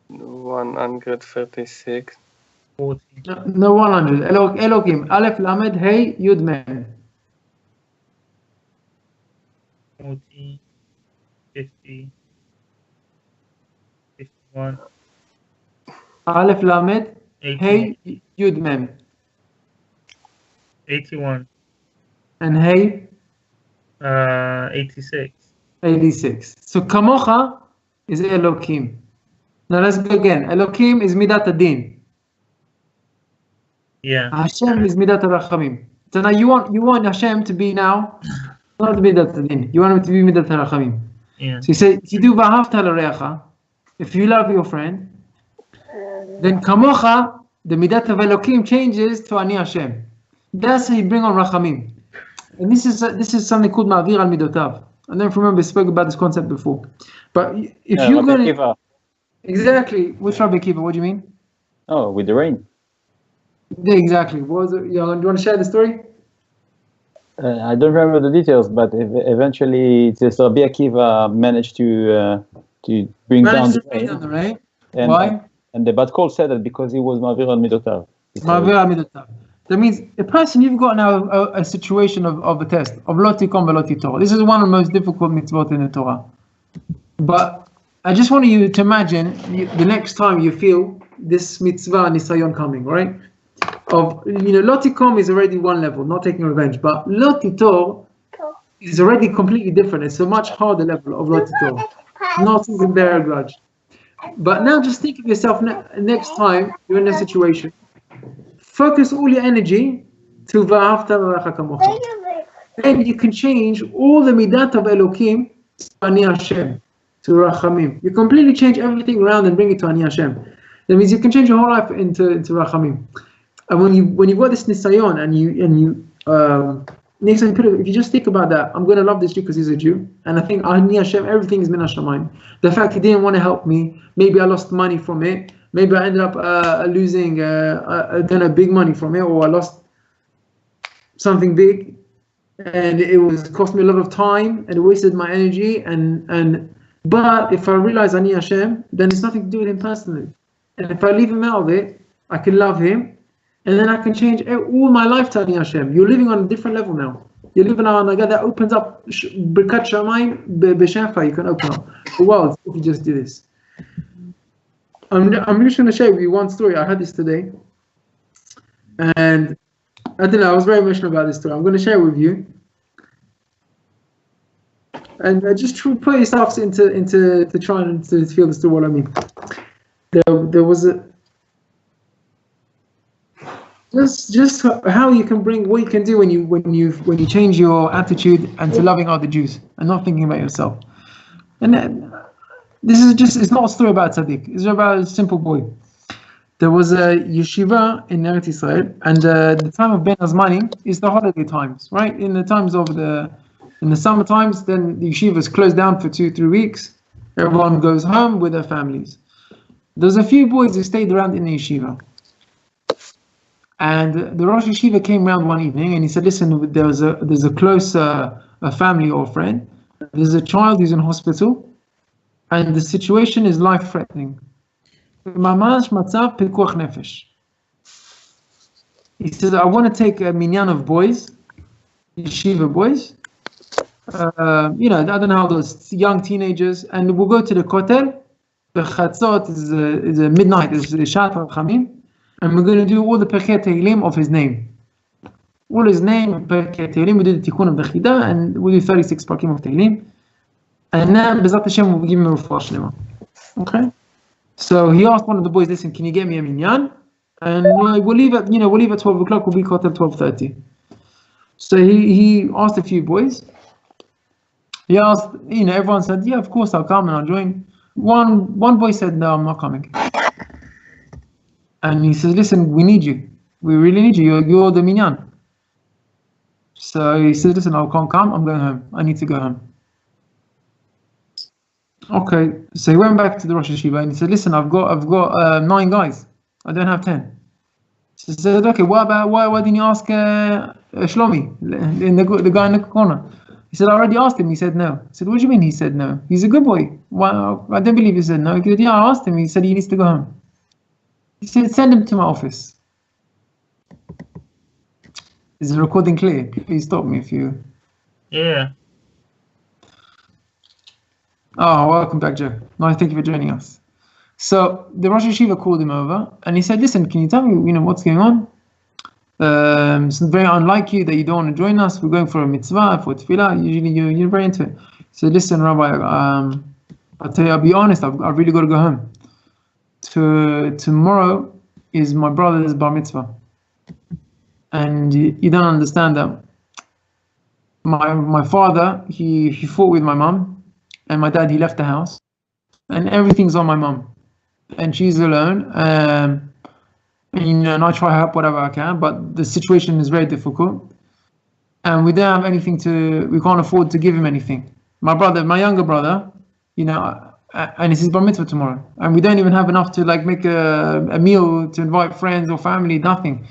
136. 40. No 100. Elokim. Aleph Lamed. Hey Yud Mem. 40, 50, 51. Aleph Lamed. 81. Hey Yud Mem. 81. And hey 86. 86. So Kamocha is Elokim. Now let's go again. Elokim is Midat Adin. Yeah. Hashem is Midat Rachamim. So now you want Hashem to be now not Midat Adin. You want him to be Midat Rachamim. Yeah. So you say if you do V'ahavta l'reacha, if you love your friend, then Kamocha, the Midat of Elokim changes to Ani Hashem. That's how you bring on Rachamim. And this is something called Ma'avir al Midotav. I don't remember we spoke about this concept before. But if you're going to... Exactly. Which Rabbi Kiva? What do you mean? Oh, with the rain. Yeah, exactly. What was it? Do you want to share the story? I don't remember the details, but eventually this Rabbi Akiva managed to bring down the rain. And, why? And the Bat Kol said that because he was Ma'avir al Midotav. Ma'avir al Midotav. That means a person, you've got now a situation of a test, of Lo Tikom V'Lo Titor. This is one of the most difficult mitzvot in the Torah. But I just want you to imagine the next time you feel this mitzvah nisayon coming, right? Lo Tikom is already one level, not taking revenge, but Lo Titor is already completely different. It's a much harder level of Lo Titor, not even bear a grudge. But now just think of yourself next time you're in a situation. Focus all your energy to V'ahavta l'orecha kamocha. And you can change all the midat of Elokim to Ani Hashem, to Rachamim. You completely change everything around and bring it to Ani Hashem. That means you can change your whole life into Rachamim. And when you've got this nisayon and Next time, if you just think about that, I'm going to love this Jew because he's a Jew. And I think, Ani Hashem, everything is min hashamayim. The fact he didn't want to help me, maybe I lost money from it. Maybe I ended up losing big money from it, or I lost something big. And it cost me a lot of time, and it wasted my energy. But if I realize Ani Hashem, then it's nothing to do with him personally. And if I leave him out of it, I can love him. And then I can change all my life to Ani Hashem. You're living on a different level now. You're living on a God that opens up Birkat Shamayim B'Shefa. You can open up the world if you just do this. I'm just going to share with you one story. I heard this today. And I don't know, I was very emotional about this story. I'm going to share with you. And just put yourselves into trying to feel the story what I mean. There was a just how you can bring what you can do when you change your attitude and to loving other Jews and not thinking about yourself. And then, it's not a story about tzaddik. It's about a simple boy. There was a yeshiva in Eretz Israel, and the time of Ben Azmanim is the holiday times, right? In the times of in the summer times, then the yeshiva is closed down for 2-3 weeks. Everyone goes home with their families. There's a few boys who stayed around in the yeshiva. And the Rosh Yeshiva came around one evening and he said, listen, there's a close a family or friend. There's a child who's in hospital and the situation is life-threatening. Mamash matzav pikuach nefesh. He said, I want to take a minyan of boys, yeshiva boys, I don't know how those young teenagers, and we'll go to the kotel. The chatzot is a midnight, is Shat Rachamim. And we're going to do all the Perkei Tehillim of his name. All his name, Perkei Tehillim, we do the Tikkun of the Chida, and we do 36 Parkim of Tehillim. And then, B'ezrat Hashem, we'll give him a refuah shlema. Okay? So he asked one of the boys, listen, can you get me a minyan? And we'll leave at 12 o'clock, we'll be caught at 12:30. So he asked a few boys. He asked, everyone said, yeah, of course, I'll come and I'll join. One boy said, no, I'm not coming. And he says, listen, we need you. We really need you. You're the minyan. So he says, listen, I can't come. I'm going home. I need to go home. Okay. So he went back to the Rosh Yeshiva and he said, listen, I've got 9 guys. I don't have 10. So he said, okay, why didn't you ask Shlomi, the guy in the corner? He said, I already asked him. He said no. I said, what do you mean he said no? He's a good boy. Well, I don't believe he said no. He said, yeah, I asked him. He said he needs to go home. He said, send him to my office. Is the recording clear? Please stop me if you... Yeah. Oh, welcome back, Joe. Nice, thank you for joining us. So the Rosh Yeshiva called him over and he said, listen, can you tell me, what's going on? It's very unlike you that you don't want to join us. We're going for a mitzvah, for tefillah. Usually you're very into it. He said, listen, Rabbi, I'll be honest, I've really got to go home. Tomorrow is my brother's bar mitzvah, and you don't understand that my father he fought with my mom, and my dad he left the house, and everything's on my mom, and she's alone. And I try to help whatever I can, but the situation is very difficult, and we don't have anything we can't afford to give him anything. My younger brother, and it's his bar mitzvah tomorrow, and we don't even have enough to make a meal to invite friends or family, nothing.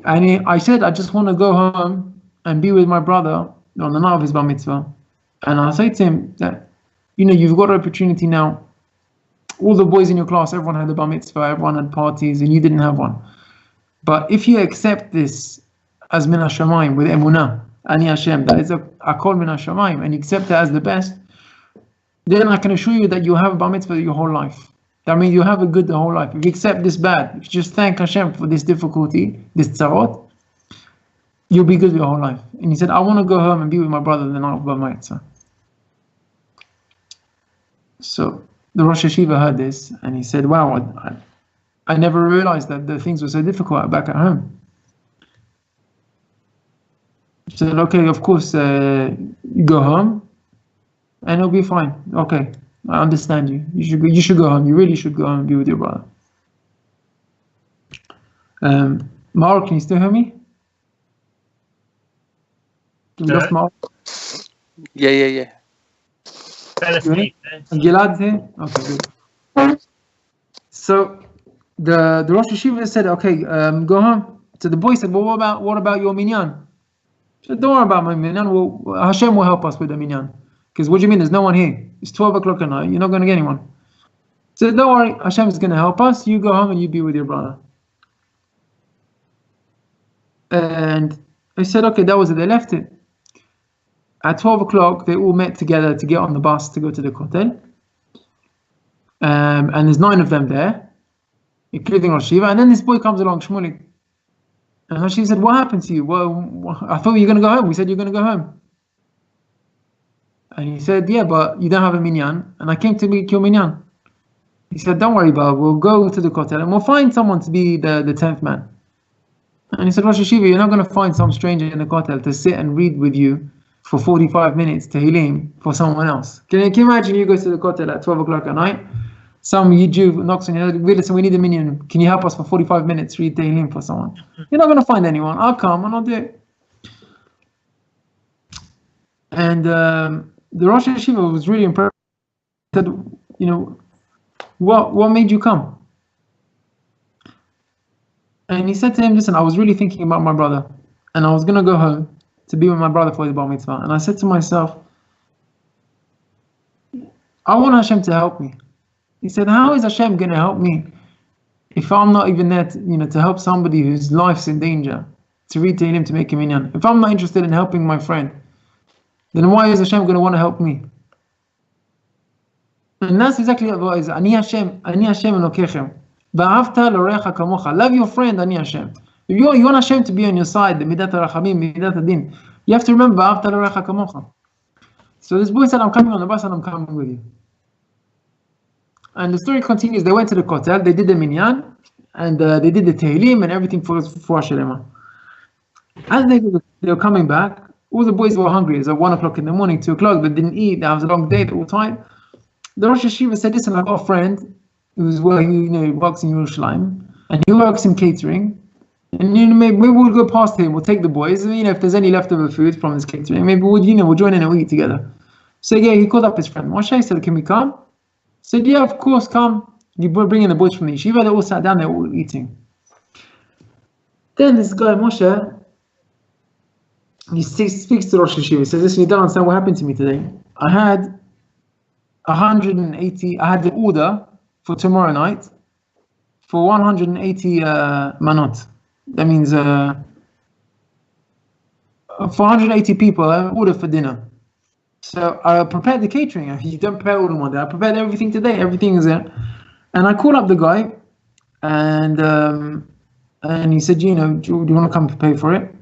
And I said, I just want to go home and be with my brother on the night of his bar mitzvah. And I say to him that, you've got an opportunity now. All the boys in your class, everyone had a bar mitzvah, everyone had parties, and you didn't have one. But if you accept this as min hashamayim with emunah, Ani Hashem, that is a kol min hashamayim, and you accept it as the best, then I can assure you that you'll have a bar mitzvah your whole life. That means you'll have a good the whole life. If you accept this bad, if you just thank Hashem for this difficulty, this tzarot, you'll be good your whole life. And he said, I want to go home and be with my brother the night of bar mitzvah. So the Rosh Yeshiva heard this and he said, wow, I never realized that the things were so difficult back at home. He said, okay, of course, you go home. And it'll be fine. Okay, I understand you. You should go home. You really should go home and be with your brother. Mark, can you still hear me? lost my... Yeah. Fell asleep. Gilad's here? Okay, good. So the Rosh Hashiva said, okay, go home. So the boy said, well, what about your minyan? He said, don't worry about my minyan. Well, Hashem will help us with the minyan. Because what do you mean? There's no one here. It's 12 o'clock at night. You're not going to get anyone. So don't worry, Hashem is going to help us. You go home and you be with your brother. And I said, okay, that was it. They left it. At 12 o'clock, they all met together to get on the bus to go to the kotel. And there's 9 of them there, including Rosh Hashiva. And then this boy comes along, Shmulik. And Rosh Hashiva said, what happened to you? Well, I thought you were going to go home. We said you're going to go home. And he said, yeah, but you don't have a minyan. And I came to meet your minyan. He said, don't worry about it. We'll go to the kotel and we'll find someone to be the 10th man. And he said, Rosh Hashiva, you're not going to find some stranger in the kotel to sit and read with you for 45 minutes Tehillim for someone else. Can you imagine you go to the kotel at 12 o'clock at night, some Jew knocks on your door, listen, we need a minyan, can you help us for 45 minutes read Tehillim for someone? You're not going to find anyone. I'll come and I'll do it. And the Rosh Hashiva was really impressed. He said, you know, what made you come? And he said to him, listen, I was really thinking about my brother and I was going to go home to be with my brother for his bar mitzvah. And I said to myself, I want Hashem to help me. He said, how is Hashem going to help me if I'm not even there to help somebody whose life's in danger, to read to him, to make a minyan? If I'm not interested in helping my friend, then why is Hashem going to want to help me? And that's exactly what it is. Ani Hashem Elokechem. V'ahavta l'orecha kamocha. Love your friend, Ani Hashem. If you want Hashem to be on your side, the midat harachamim, midat adin, you have to remember, v'ahavta l'orecha kamocha. So this boy said, I'm coming on the bus and I'm coming with you. And the story continues. They went to the kotel, they did the minyan, and they did the tehillim and everything for Hashem. As they were coming back, all the boys were hungry. It was at 1 o'clock in the morning, 2 o'clock, they didn't eat. That was a long day, they were tired. The Rosh Hashiva said, listen, I've got a friend who's working, he works in Yerushalayim, and he works in catering. And maybe we'll go past him, we'll take the boys, and if there's any leftover food from his catering, maybe we'll join in and we'll eat together. So yeah, he called up his friend Moshe, said, can we come? He said, yeah, of course, come. You bring in the boys from the yeshiva, they all sat down, they were all eating. Then this guy Moshe, he speaks to Rosh Hashiva, he says, listen, you don't understand what happened to me today. I had 180, I had the order for tomorrow night for 180 manot. That means for 180 people, I ordered for dinner. So I prepared the catering. You don't prepare all in one day. I prepared everything today. Everything is there. And I called up the guy, and he said, do you want to come to pay for it?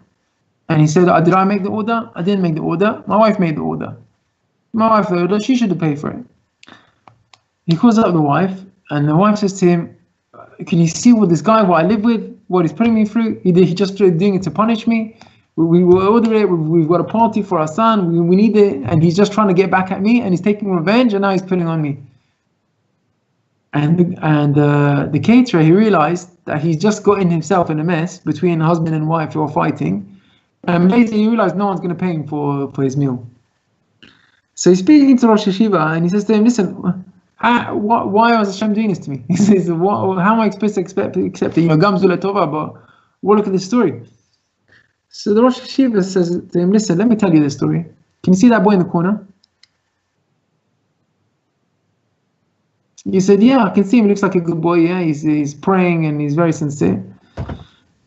And he said, did I make the order? I didn't make the order. My wife made the order. My wife made the order. She should have paid for it. He calls up the wife, and the wife says to him, can you see what this guy, what I live with, what he's putting me through? He just doing it to punish me. We will order it. We've got a party for our son. We need it, and he's just trying to get back at me, and he's taking revenge, and now he's putting on me. And the caterer, he realized that he's just gotten himself in a mess between husband and wife who are fighting, and later he realized no one's going to pay him for his meal. So he's speaking to Rosh Hashiva, and he says to him, listen, why was Hashem doing this to me? He says, how am I supposed to accept it? Gamzu le'tova, but well, look at this story. So the Rosh Hashiva says to him, listen, let me tell you this story. Can you see that boy in the corner? He said, yeah, I can see him. He looks like a good boy. Yeah, he's praying and he's very sincere.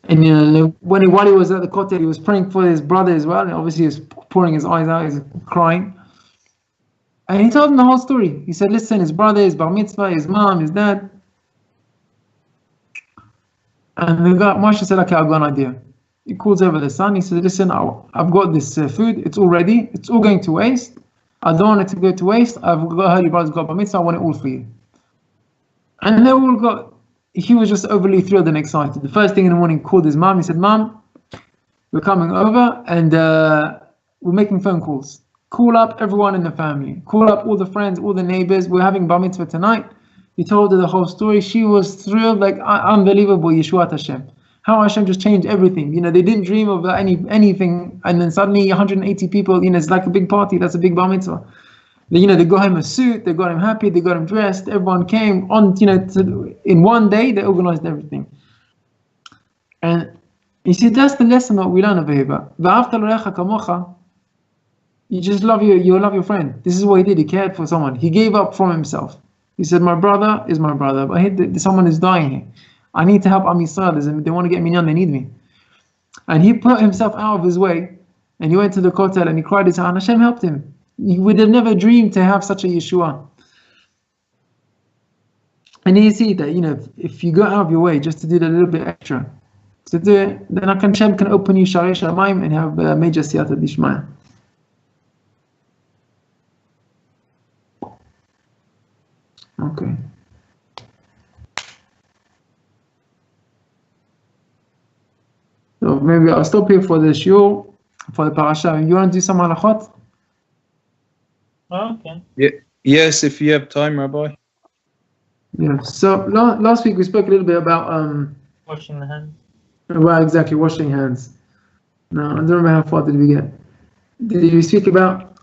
And while he was at the kotel, he was praying for his brother as well. And obviously, he was pouring his eyes out, he's crying. And he told him the whole story. He said, listen, his brother, his bar mitzvah, his mom, his dad. And the guy, Moshe said, okay, I've got an idea. He calls over the son. He says, listen, I've got this food. It's all ready. It's all going to waste. I don't want it to go to waste. I've heard your brother's got bar mitzvah. I want it all for you. And they all he was just overly thrilled and excited. The first thing in the morning, he called his mom. He said, Mom, we're coming over and we're making phone calls. Call up everyone in the family. Call up all the friends, all the neighbors. We're having bar mitzvah tonight. He told her the whole story. She was thrilled, like unbelievable, Yeshuat Hashem. how Hashem just changed everything. You know, they didn't dream of anything, and then suddenly 180 people, you know, it's like a big party. That's a big bar mitzvah. You know, they got him a suit, they got him happy, they got him dressed, everyone came on, you know, in one day, they organized everything. And you see, that's the lesson that we learn over here. You just love your friend. This is what he did. He cared for someone. He gave up from himself. He said, my brother is my brother, but someone is dying here. I need to help Am Yisrael. They want to get me on, they need me. And he put himself out of his way, and he went to the kotel and he cried his heart, and Hashem helped him. You would have never dreamed to have such a Yeshua. And you see that, you know, if you go out of your way just to do that little bit extra, to do it, then Hashem can open you Sharei Shamayim and have a major Siyata Dishmaya. Okay. So maybe I'll stop here for the Shiur, for the parasha. You want to do some halachot? Oh, okay. Yeah. Yes, if you have time, Rabbi. Yeah. So last week we spoke a little bit about Washing the hands. Well, exactly, washing hands. No, I don't remember how far did we get. Did we speak about?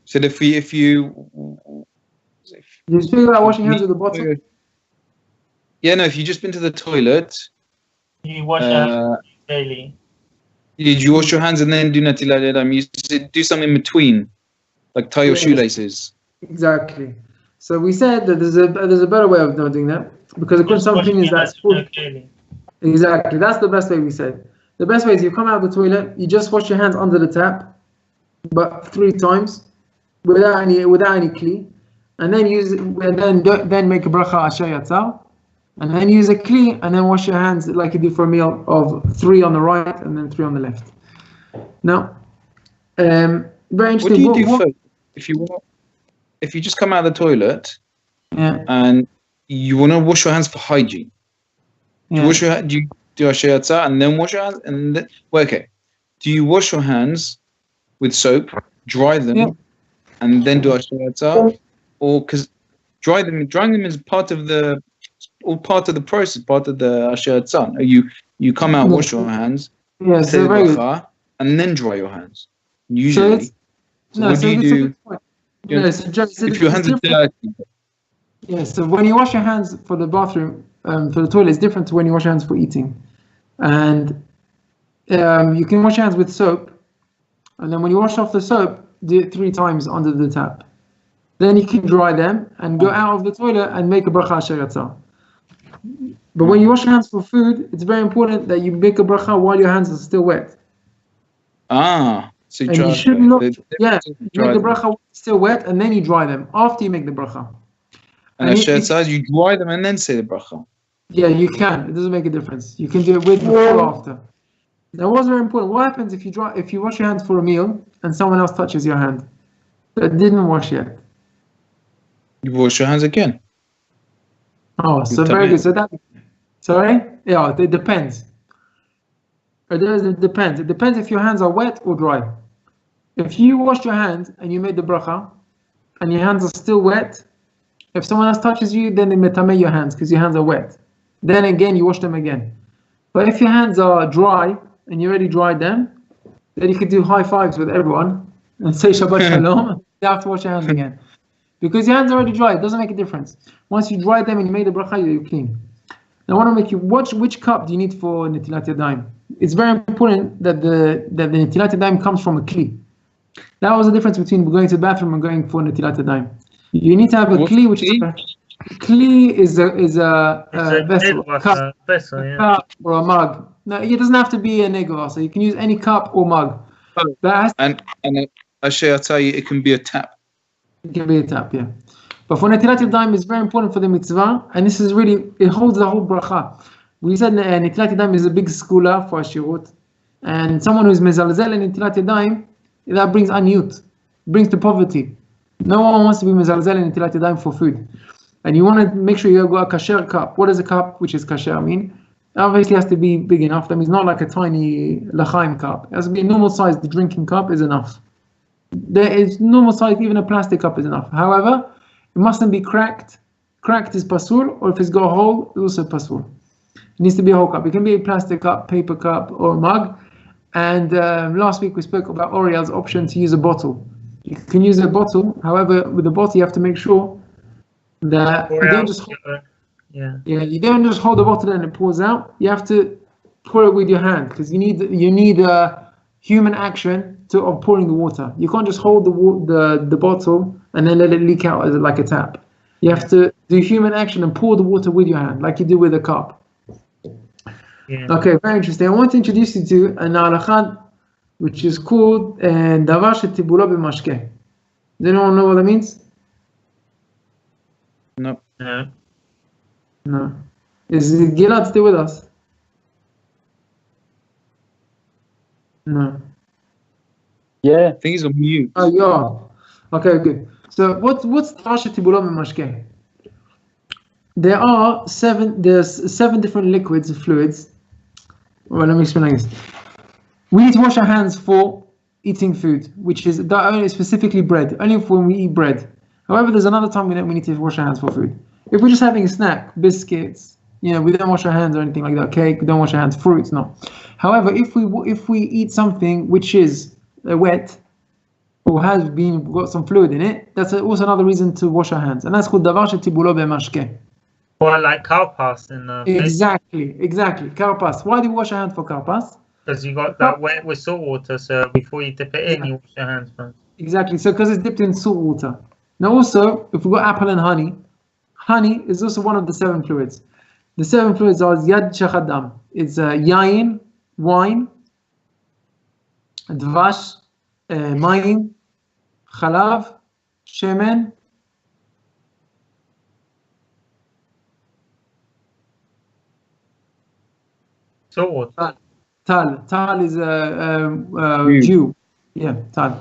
So if you speak about washing hands with the bottle? Yeah, no. If you just been to the toilet, you wash your hands daily. Did you wash your hands and then do Netilat Yadayim? You do something in between, like tie your shoelaces. Exactly. So we said that there's a better way of not doing that, because according to some opinions that's exactly, that's the best way. We said the best way is you come out of the toilet, you just wash your hands under the tap, but 3 times without any kli, and then make a bracha asher yatzar, and then use a kli, and then wash your hands like you do for a meal of 3 on the right and then 3 on the left. Now, very interesting. What do you do first? If you just come out of the toilet, and you want to wash your hands for hygiene, do you do asher yatzar and then wash your hands, and then, okay? Do you wash your hands with soap, dry them, and then do asher yatzar, or because drying them is part of the process, part of the asher yatzar? You come out, wash your hands, say the bracha, and then dry your hands. Usually, what do you do? If your hands are dirty. Yeah, so when you wash your hands for the bathroom, for the toilet, it's different to when you wash your hands for eating. And you can wash your hands with soap, and then when you wash off the soap, do it 3 times under the tap. Then you can dry them and go out of the toilet and make a bracha asher yatzar. But when you wash your hands for food, it's very important that you make a bracha while your hands are still wet. So you should not, you make the bracha while it's still wet, and then you dry them after you make the bracha. And asher yatzar, you dry them and then say the bracha. Yeah, you can. It doesn't make a difference. You can do it with, before, or after. Now, what's very important? What happens if you wash your hands for a meal and someone else touches your hand that didn't wash yet? You wash your hands again. Oh, so very good. So that, sorry? Yeah, it depends. It depends. It depends if your hands are wet or dry. If you washed your hands and you made the bracha, and your hands are still wet, if someone else touches you, then they metameh your hands because your hands are wet. Then again, you wash them again. But if your hands are dry and you already dried them, then you can do high fives with everyone and say Shabbat Shalom. You have to wash your hands again. Because your hands are already dry, it doesn't make a difference. Once you dry them and you made the bracha, you're clean. Now I want to make you watch which cup do you need for Netilat Yadayim. It's very important that the Netilat Yadayim comes from a kli. That was the difference between going to the bathroom and going for Netilat Yadayim. You need to have a kli, which is kli is a vessel, a cup or a mug. No, it doesn't have to be a negava, so you can use any cup or mug. And asher yatzar, it can be a tap. It can be a tap, yeah. But for Netilat Yadayim, it's very important for the mitzvah, and this is really, it holds the whole bracha. We said Netilat Yadayim is a big skula for Ashirut, and someone who's mezalzel in Netilat Yadayim, that brings anyut, brings to poverty. No one wants to be mezalzel in Netilat Yadayim for food. And you want to make sure you got a kasher cup. What does a cup which is kasher mean? It obviously has to be big enough. That means not like a tiny lachaim cup. It has to be a normal size. The drinking cup is enough. There is normal size, even a plastic cup is enough. However, it mustn't be cracked. Cracked is pasul, or if it's got a hole, it's also pasul. It needs to be a whole cup. It can be a plastic cup, paper cup, or a mug. And last week we spoke about Oriel's option to use a bottle. You can use a bottle. However, with the bottle, you have to make sure that you don't just you don't just hold the bottle and it pours out. You have to pour it with your hand, because you need human action of pouring the water. You can't just hold the bottle and then let it leak out as like a tap. You have to do human action and pour the water with your hand, like you do with a cup. Yeah. Okay, very interesting. I want to introduce you to an halakha which is called davar shetibulo b'mashkeh. Does anyone know what that means? No. No. Is Gilad still with us? No. Yeah, I think he's on mute. Oh, you are. Okay, good. So what's davar shetibulo b'mashkeh? There's 7 different liquids and fluids. Well, let me explain like this. We need to wash our hands for eating food, which is only specifically bread, only when we eat bread. However, there's another time we need to wash our hands for food. If we're just having a snack, biscuits, we don't wash our hands or anything like that. Cake, we don't wash our hands. Fruits, no. However, if we eat something which is wet or has got some fluid in it, that's also another reason to wash our hands, and that's called davar shetibulo b'mashkeh. Or like karpas in Exactly. Karpas. Why do we wash our hands for karpas? Because you got that wet with salt water, so before you dip it in, you wash your hands first. Exactly. So because it's dipped in salt water. Now also, if we've got apple and honey is also one of the 7 fluids. The 7 fluids are yad shachadam. It's yain, wine, dvash, mayim, chalav, shemen, salt water. Tal is dew. Yeah, tal.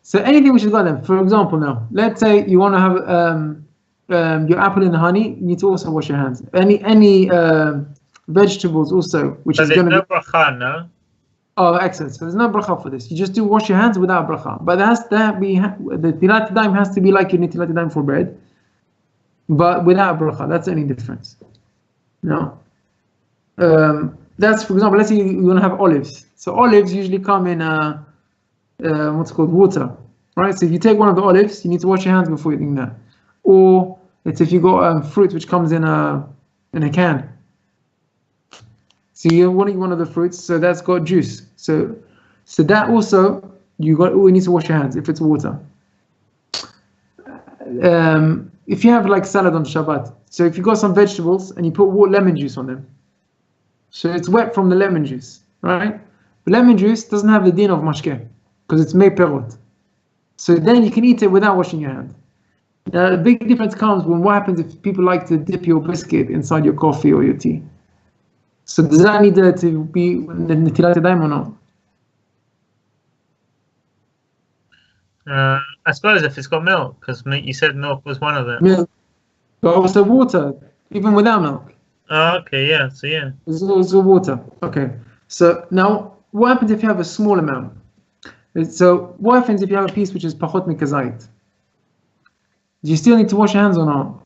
So anything which has got them. For example, now let's say you want to have your apple and honey. You need to also wash your hands. Any vegetables also, which is going to be bracha, no? Oh, excellent. So there's no bracha for this. You just do wash your hands without bracha. But there has to be the netilat yadayim has to be like your netilat yadayim for bread, but without bracha. That's the only difference. No. That's, for example, let's say you want to have olives. So olives usually come in what's called water, right? So if you take one of the olives, you need to wash your hands before eating that. Or it's if you got fruit which comes in a can. So you want to eat one of the fruits, so that's got juice. So that also you need to wash your hands if it's water. If you have like salad on Shabbat, so if you got some vegetables and you put lemon juice on them. So it's wet from the lemon juice, right? But lemon juice doesn't have the din of mashkeh because it's mei perot. So then you can eat it without washing your hand. Now the big difference comes when what happens if people like to dip your biscuit inside your coffee or your tea. So does that need to be netilat yadayim or not? I suppose if it's got milk, because you said milk was one of them. Milk, but also water, even without milk. Oh, okay, yeah, so yeah. It's also water. Okay. So now, what happens if you have a small amount? So what happens if you have a piece which is pachot mikazait? Do you still need to wash your hands or not?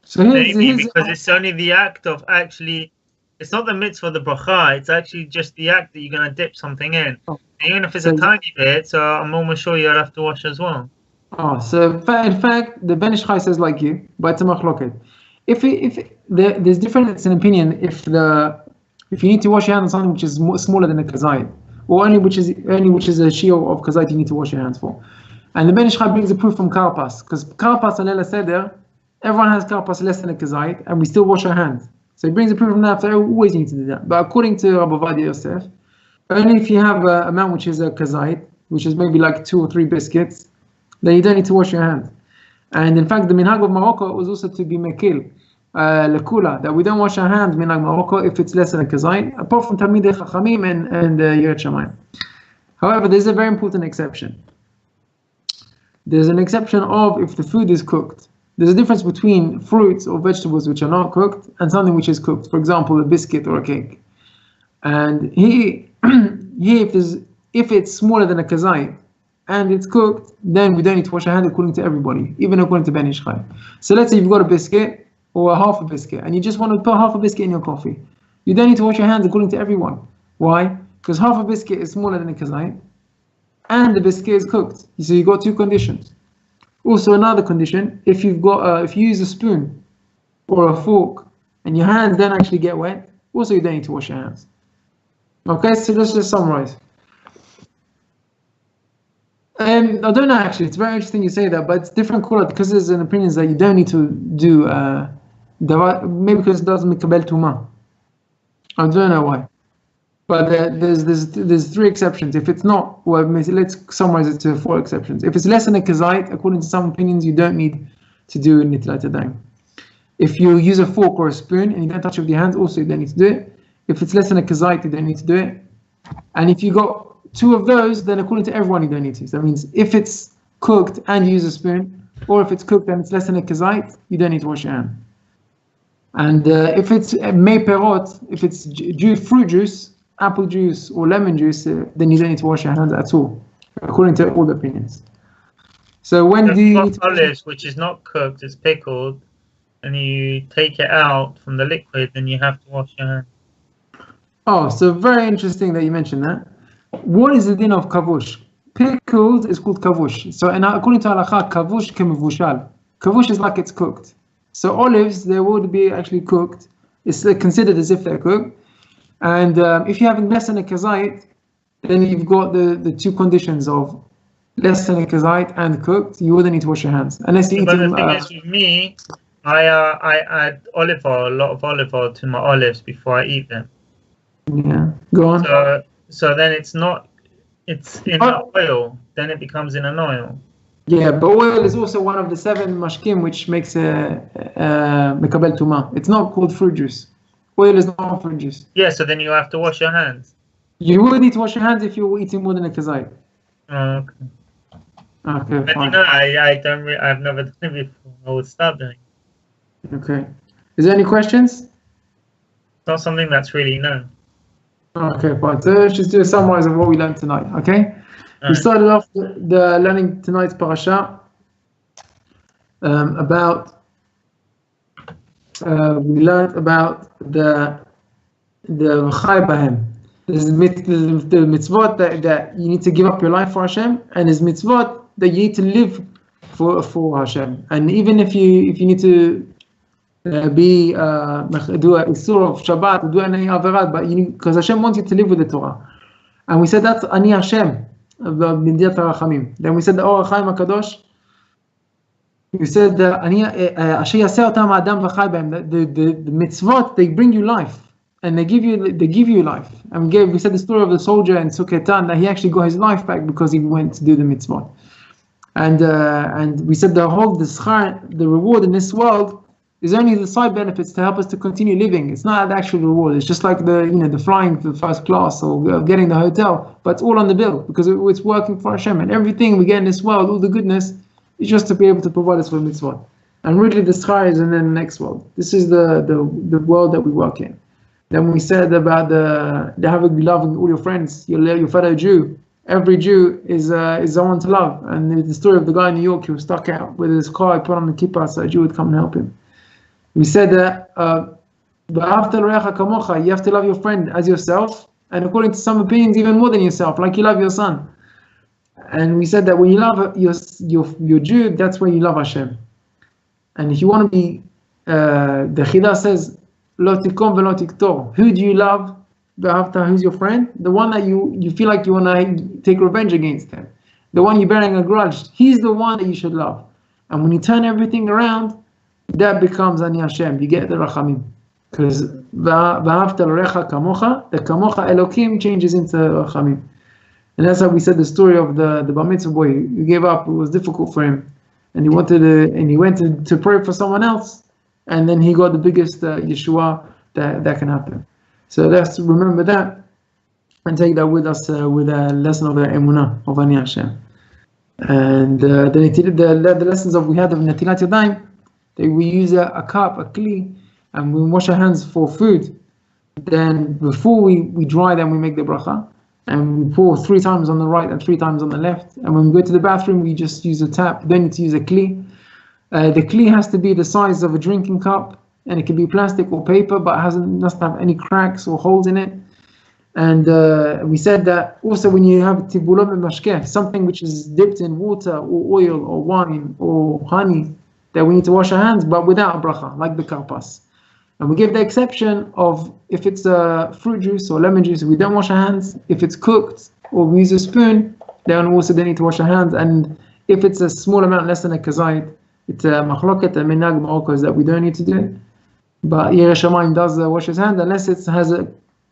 So maybe because it's only the act of actually, it's not the mitzvah, the bracha, it's actually just the act that you're going to dip something in. Oh. Even if it's a tiny bit, so I'm almost sure you'll have to wash as well. Oh, so in fact, the Ben Ish Chai says like you, but it's a machloket. If there's difference in opinion if you need to wash your hands on something which is smaller than a kazait, or only which is a shiur of kazait you need to wash your hands for. And the Ben Ish Chai brings a proof from karpas, because karpas and Leila Seder, everyone has karpas less than a kazait, and we still wash our hands. So he brings a proof from that, so we always need to do that. But according to Rabbi Ovadia Yosef, only if you have an amount which is a kazait, which is maybe like 2 or 3 biscuits, then you don't need to wash your hands. And in fact, the minhag of Morocco was also to be mekil, lekula, that we don't wash our hands, minhag Morocco, if it's less than a kazait, apart from Talmidei Chachamim and Yirat Shamayim. However, there's a very important exception. There's an exception of if the food is cooked. There's a difference between fruits or vegetables which are not cooked and something which is cooked. For example, a biscuit or a cake. And here if it's smaller than a kazait, and it's cooked, then we don't need to wash our hands according to everybody, even according to Ben Ish Chai. So let's say you've got a biscuit or a half a biscuit, and you just want to put half a biscuit in your coffee. You don't need to wash your hands according to everyone. Why? Because half a biscuit is smaller than a kazait, and the biscuit is cooked. So you've got two conditions. Also, another condition: if you use a spoon or a fork, and your hands don't actually get wet, also you don't need to wash your hands. Okay, so let's just summarize. I don't know actually. It's very interesting you say that, but it's different color because there's an opinion that you don't need to do maybe because it doesn't make kabel tuma. I don't know why, but there's three exceptions. If it's not, well, let's summarize it to 4 exceptions. If it's less than a kazait, according to some opinions, you don't need to do netilat yadayim. If you use a fork or a spoon and you don't touch it with your hands, also you don't need to do it. If it's less than a kazait, you don't need to do it. And if you got 2 of those, then according to everyone, you don't need to. So that means if it's cooked and you use a spoon, or if it's cooked and it's less than a kazait, you don't need to wash your hand. And if it's mei perot, if it's fruit juice, apple juice, or lemon juice, then you don't need to wash your hands at all, according to all the opinions. So when do you olives, which is not cooked, it's pickled, and you take it out from the liquid, then you have to wash your hands. Oh, so very interesting that you mentioned that. What is the din of kavush? Pickled is called kavush. So according to halakha, kavush kemevushal. Kavush is like it's cooked. So olives, they would be actually cooked. It's considered as if they're cooked. And if you're having less than a kazait, then you've got the 2 conditions of less than a kazait and cooked. You wouldn't need to wash your hands unless you eat them. But the thing is, with me, I add olive oil, a lot of olive oil to my olives before I eat them. Yeah, go on. So then it's in oil, then it becomes in an oil. Yeah, but oil is also one of the 7 mashkim which makes a mekabel tuma. It's not called fruit juice. Oil is not fruit juice. Yeah, so then you have to wash your hands. You would need to wash your hands if you were eating more than a kazait. Oh, okay. Okay, but fine. I've never done it before. I would start doing it. Okay. Is there any questions? It's not something that's really known. Okay, fine. So let's just do a summary of what we learned tonight, okay? We started off the learning tonight's parasha we learned about the chai bahem. There's the mitzvot that you need to give up your life for Hashem, and there's mitzvot that you need to live for Hashem. And even if you need to do a isur of Shabbat, do any averat, but because Hashem wants you to live with the Torah. And we said that's Ani Hashem, b'midat harachamim. Then we said the Or HaChaim HaKadosh. We said the mitzvot, they bring you life, and they give you life. And we said the story of the soldier in Suketan that he actually got his life back because he went to do the mitzvot. And we said the reward in this world is only the side benefits to help us to continue living. It's not the actual reward. It's just like the flying for first class or getting the hotel, but it's all on the bill because it's working for Hashem. And everything we get in this world, all the goodness, is just to be able to provide us with mitzvah. And really the schar is in the next world. This is the world that we work in. Then we said about the having loving all your friends, your fellow Jew. Every Jew is someone to love. And the story of the guy in New York who was stuck out with his car, he put on the kippah so a Jew would come and help him. We said that you have to love your friend as yourself, and according to some opinions, even more than yourself, like you love your son. And we said that when you love your Jew, that's when you love Hashem. And if you want to be, the Chidah says, Lo tikom velo tiktor. Who do you love? Who's your friend? The one that you feel like you want to take revenge against him. The one you're bearing a grudge. He's the one that you should love. And when you turn everything around, that becomes Ani Hashem. You get the Rachamim. Because V'ahavta l'recha kamocha, the kamocha Elokim changes into Rachamim. And that's how we said the story of the bar mitzvah boy. He gave up. It was difficult for him, and he went to pray for someone else, and then he got the biggest Yeshua that can happen. So let's remember that and take that with us with a lesson of the emunah of Ani Hashem. And the lessons we had of Netilat Yadayim, that we use a cup, a kli, and we wash our hands for food. Then before we dry them, we make the bracha. and we pour 3 times on the right and 3 times on the left. And when we go to the bathroom, we just use a tap. We don't need to use a kli. The kli has to be the size of a drinking cup, and it can be plastic or paper, but it doesn't have any cracks or holes in it. And we said that also when you have tibulot mashkeh, something which is dipped in water or oil or wine or honey, that we need to wash our hands, but without a bracha, like the karpas. And we give the exception of if it's fruit juice or lemon juice, we don't wash our hands. If it's cooked or we use a spoon, then also they need to wash our hands. And if it's a small amount, less than a kazait, it's a machloket, a minhag Morocco is that we don't need to do it. But Yireh Shamayim does wash his hands unless it has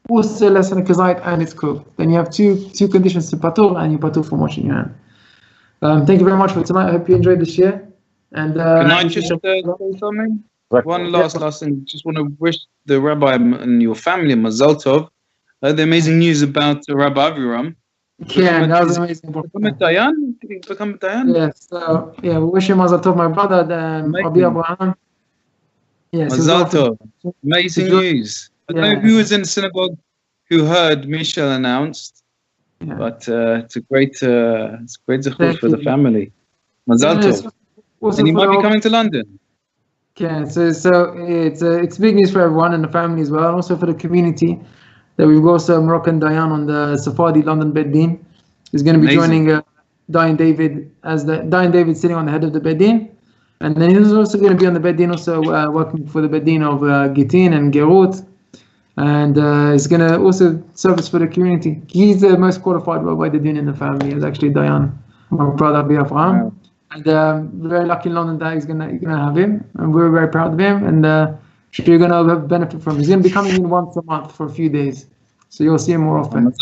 also less than a kazait and it's cooked. Then you have two conditions to patur, and you patur from washing your hand. Thank you very much for tonight. I hope you enjoyed this year. And can I just say something? One last thing. Just want to wish the Rabbi and your family Mazal Tov. The amazing news about Rabbi Aviram. Yeah, that was amazing. Become a Dayan? Did he become a Dayan? Yes. So yeah, we wish him Mazal Tov, my brother. Rabbi Abraham. Yes. Mazal Tov. Amazing news. I don't know who was in the synagogue who heard Michel announced, but it's a great zechut for the family. Mazal Tov. And he might be coming to London. Yeah, so it's big news for everyone and the family as well, and also for the community. That we've also Moroccan Dayan on the Sephardi London Beit Din. He's going to be joining Dayan David as the Dayan David sitting on the head of the Beit Din, and then he's also going to be on the Beit Din, also working for the Beit Din of Gittin and Gerut, and he's going to also service for the community. He's the most qualified by the Din in the family. Is actually Dayan, my brother Rabbi Avraham. Wow. And very lucky in London that he's gonna have him, and we're very proud of him, and you're gonna have benefit from him. He's gonna be coming in once a month for a few days, so you'll see him more often.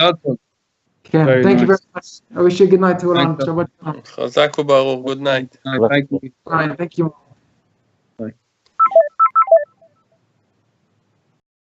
Okay, thank you very much. I wish you a good night to all. Shabbat shalom. Chazak u'baruch. Good night. Thank you. All right, thank you.